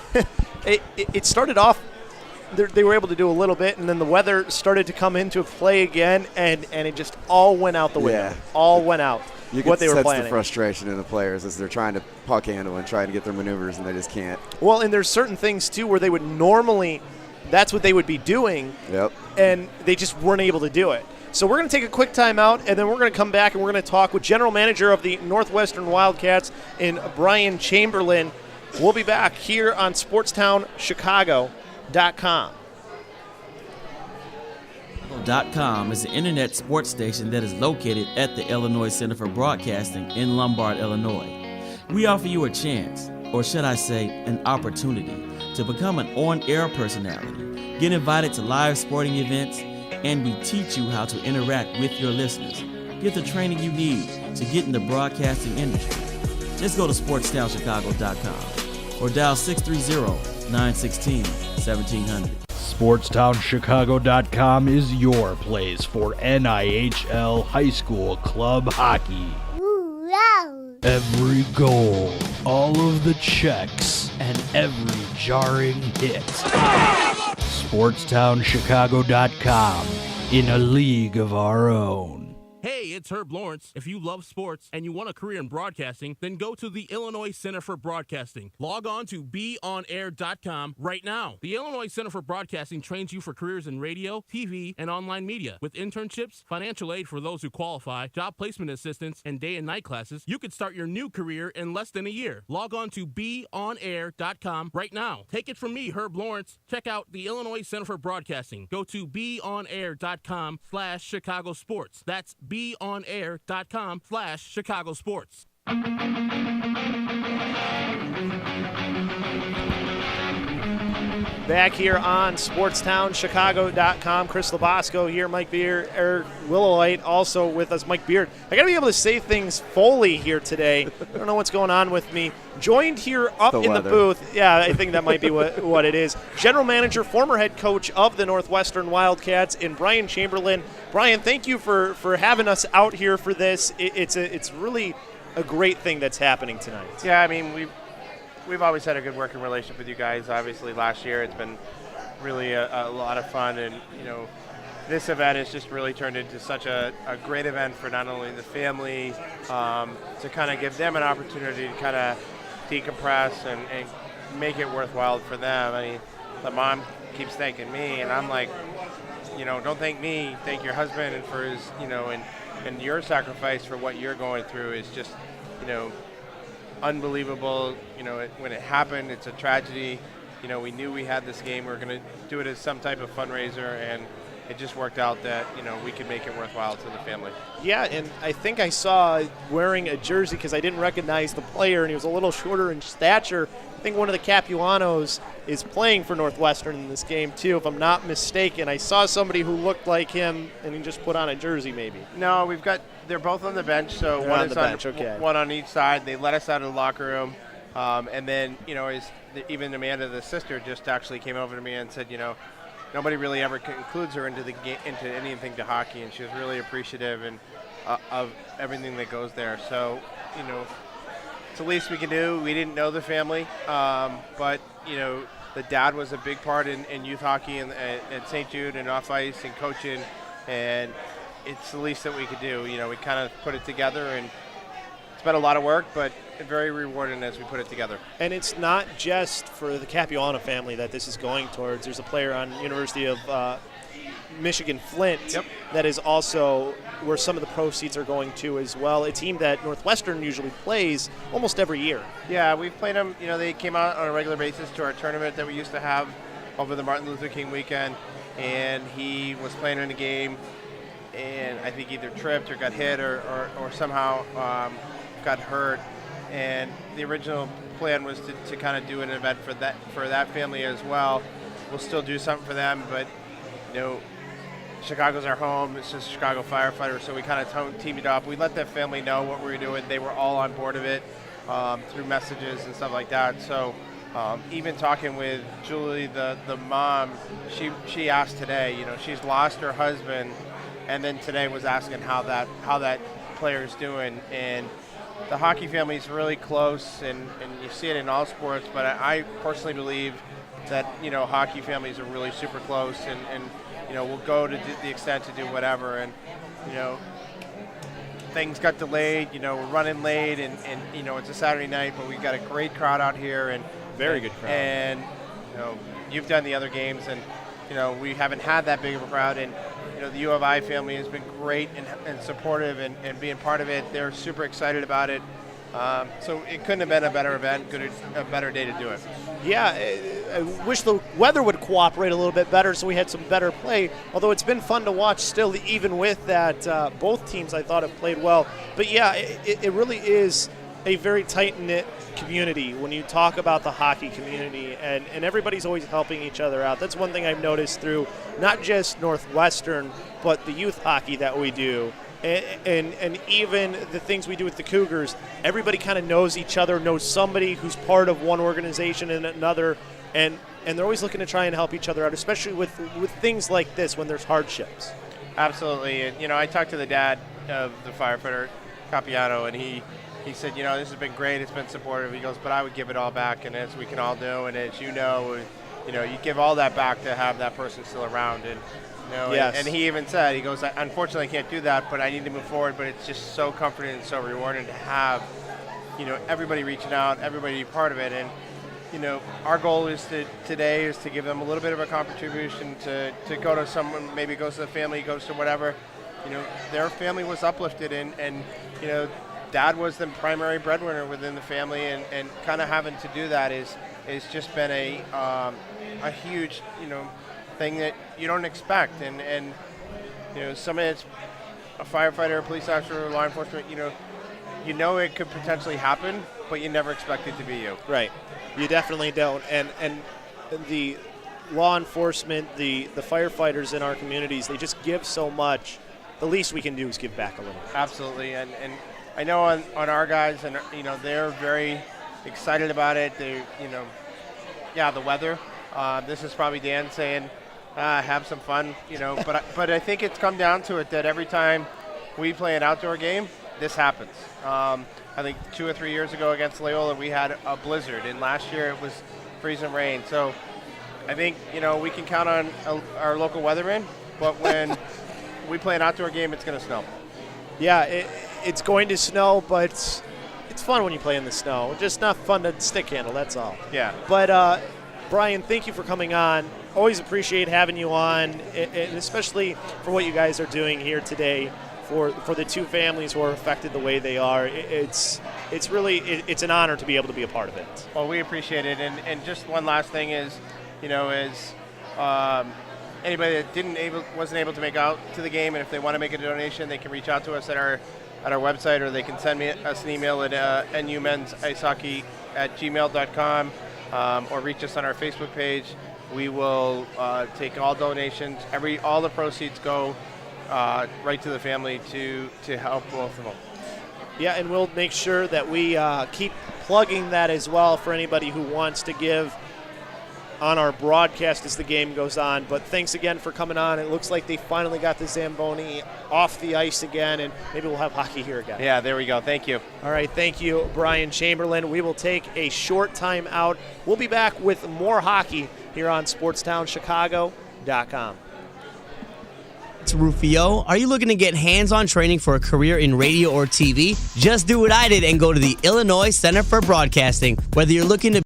it started off, they were able to do a little bit, and then the weather started to come into play again, and it just all went out the window. Yeah. All went out. You what can they were sense planning. the frustration in the players as they're trying to puck handle and trying to get their maneuvers, and they just can't. Well, and there's certain things, too, where they would normally, that's what they would be doing, Yep. and they just weren't able to do it. So we're going to take a quick timeout, and then we're going to come back and we're going to talk with General Manager of the Northwestern Wildcats in Brian Chamberlain. We'll be back here on SportsTownChicago.com. .com is the internet sports station that is located at the Illinois Center for Broadcasting in Lombard, Illinois. We offer you a chance, or should I say an opportunity, to become an on-air personality, get invited to live sporting events, and we teach you how to interact with your listeners. Get the training you need to get in the broadcasting industry. Just go to SportsTownChicago.com or dial 630-916-1700. SportsTownChicago.com is your place for NIHL high school club hockey. Every goal, all of the checks, and every jarring hit. SportsTownChicago.com, in a league of our own. Hey, it's Herb Lawrence. If you love sports and you want a career in broadcasting, then go to the Illinois Center for Broadcasting. Log on to beonair.com right now. The Illinois Center for Broadcasting trains you for careers in radio, TV, and online media. With internships, financial aid for those who qualify, job placement assistance, and day and night classes, you could start your new career in less than a year. Log on to beonair.com right now. Take it from me, Herb Lawrence. Check out the Illinois Center for Broadcasting. Go to beonair.com/Chicago Sports. That's beonair.com/Chicago Sports. Back here on SportsTownChicago.com. Chris Labasco here, Mike Beard, Eric Willowite also with us, Mike Beard. I got to be able to say things fully here today. I don't know what's going on with me. Joined here up in the booth. Yeah, I think that might be what it is. General Manager, former head coach of the Northwestern Wildcats, in Brian Chamberlain. Brian, thank you for having us out here for this. It's really a great thing that's happening tonight. Yeah, I mean, we've always had a good working relationship with you guys. Obviously, last year it's been really a lot of fun, and this event has just really turned into such a great event for not only the family, to kind of give them an opportunity to kind of decompress and make it worthwhile for them. I mean, the mom keeps thanking me, and I'm like, don't thank me, thank your husband, and for his, and your sacrifice for what you're going through is just, unbelievable. When it happened, it's a tragedy. We knew we had this game. We were going to do it as some type of fundraiser, and it just worked out that, we could make it worthwhile to the family. Yeah, and I think I saw wearing a jersey because I didn't recognize the player, and he was a little shorter in stature. I think one of the Capuanos is playing for Northwestern in this game, too, if I'm not mistaken. I saw somebody who looked like him, and he just put on a jersey, maybe. No, they're both on the bench, so they're one on is the bench, okay. One on each side. They let us out of the locker room, and then, even Amanda, the sister, just actually came over to me and said, nobody really ever includes her into anything to hockey, and she was really appreciative of everything that goes there. So, it's the least we can do. We didn't know the family, but the dad was a big part in youth hockey and at St. Jude and off ice and coaching, and it's the least that we could do. We kind of put it together, and it's been a lot of work, but very rewarding as we put it together. And it's not just for the Capuano family that this is going towards. There's a player on University of Michigan Flint that is also where some of the proceeds are going to as well. A team that Northwestern usually plays almost every year. Yeah, we've played them. They came out on a regular basis to our tournament that we used to have over the Martin Luther King weekend, and he was playing in a game, and I think either tripped or got hit or somehow got hurt. And the original plan was to kind of do an event for that family as well. We'll still do something for them, but Chicago's our home. It's just Chicago firefighters, so we kind of teamed it up. We let that family know what we were doing. They were all on board of it through messages and stuff like that. So even talking with Julie, the mom, she asked today. She's lost her husband, and then today was asking how that player's doing. And the hockey family is really close, and you see it in all sports. But I personally believe that hockey families are really super close, and we'll go to the extent to do whatever. And things got delayed. We're running late, and it's a Saturday night, but we've got a great crowd out here, and very good crowd. And you've done the other games, and we haven't had that big of a crowd. And the U of I family has been great and supportive and being part of it. They're super excited about it. So it couldn't have been a better event, a better day to do it. Yeah, I wish the weather would cooperate a little bit better so we had some better play, although it's been fun to watch still, even with that. Both teams, I thought, have played well. But, yeah, it really is a very tight-knit community when you talk about the hockey community, and everybody's always helping each other out. That's one thing I've noticed through not just Northwestern, but the youth hockey that we do. And even the things we do with the Cougars, everybody kind of knows each other, knows somebody who's part of one organization and another, and they're always looking to try and help each other out, especially with things like this when there's hardships. Absolutely. And, I talked to the dad of the firefighter, Capiano, and he said, this has been great, it's been supportive. He goes, but I would give it all back, and as we can all do, and as you give all that back to have that person still around. And yes. And he even said, he goes, unfortunately I can't do that, but I need to move forward. But it's just so comforting and so rewarding to have, everybody reaching out, everybody part of it. And, our goal today is to give them a little bit of a contribution to go to someone, maybe goes to the family, goes to whatever. Their family was uplifted, and Dad was the primary breadwinner within the family, and kind of having to do that is just been a huge, thing that you don't expect. And somebody that's a firefighter, a police officer, or law enforcement, it could potentially happen, but you never expect it to be you. Right. You definitely don't. And the law enforcement, the firefighters in our communities, they just give so much. The least we can do is give back a little. Absolutely. And I know on our guys, and they're very excited about it. They, the weather. This is probably Dan saying, have some fun, But I think it's come down to it that every time we play an outdoor game, this happens. I think 2 or 3 years ago against Loyola, we had a blizzard, and last year it was freezing rain. So I think we can count on our local weatherman, but when we play an outdoor game, it's going to snow. Yeah, it's going to snow, but it's fun when you play in the snow. Just not fun to stick handle, that's all. Yeah. But Brian, thank you for coming on. Always appreciate having you on, and especially for what you guys are doing here today for the two families who are affected the way they are. It's really it's an honor to be able to be a part of it. Well, we appreciate it, and just one last thing is, anybody that wasn't able to make out to the game, and if they want to make a donation, they can reach out to us at our website, or they can send us an email at numenicehockey@gmail.com, or reach us on our Facebook page. We will take all donations. All the proceeds go right to the family to help both of them. Yeah, and we'll make sure that we keep plugging that as well for anybody who wants to give on our broadcast as the game goes on. But thanks again for coming on. It looks like they finally got the Zamboni off the ice again, and maybe we'll have hockey here again. Yeah, there we go. Thank you. All right, thank you, Brian Chamberlain. We will take a short time out. We'll be back with more hockey here on SportsTownChicago.com. Alex Rufio. Are you looking to get hands-on training for a career in radio or TV? Just do what I did and go to the Illinois Center for Broadcasting. Whether you're looking to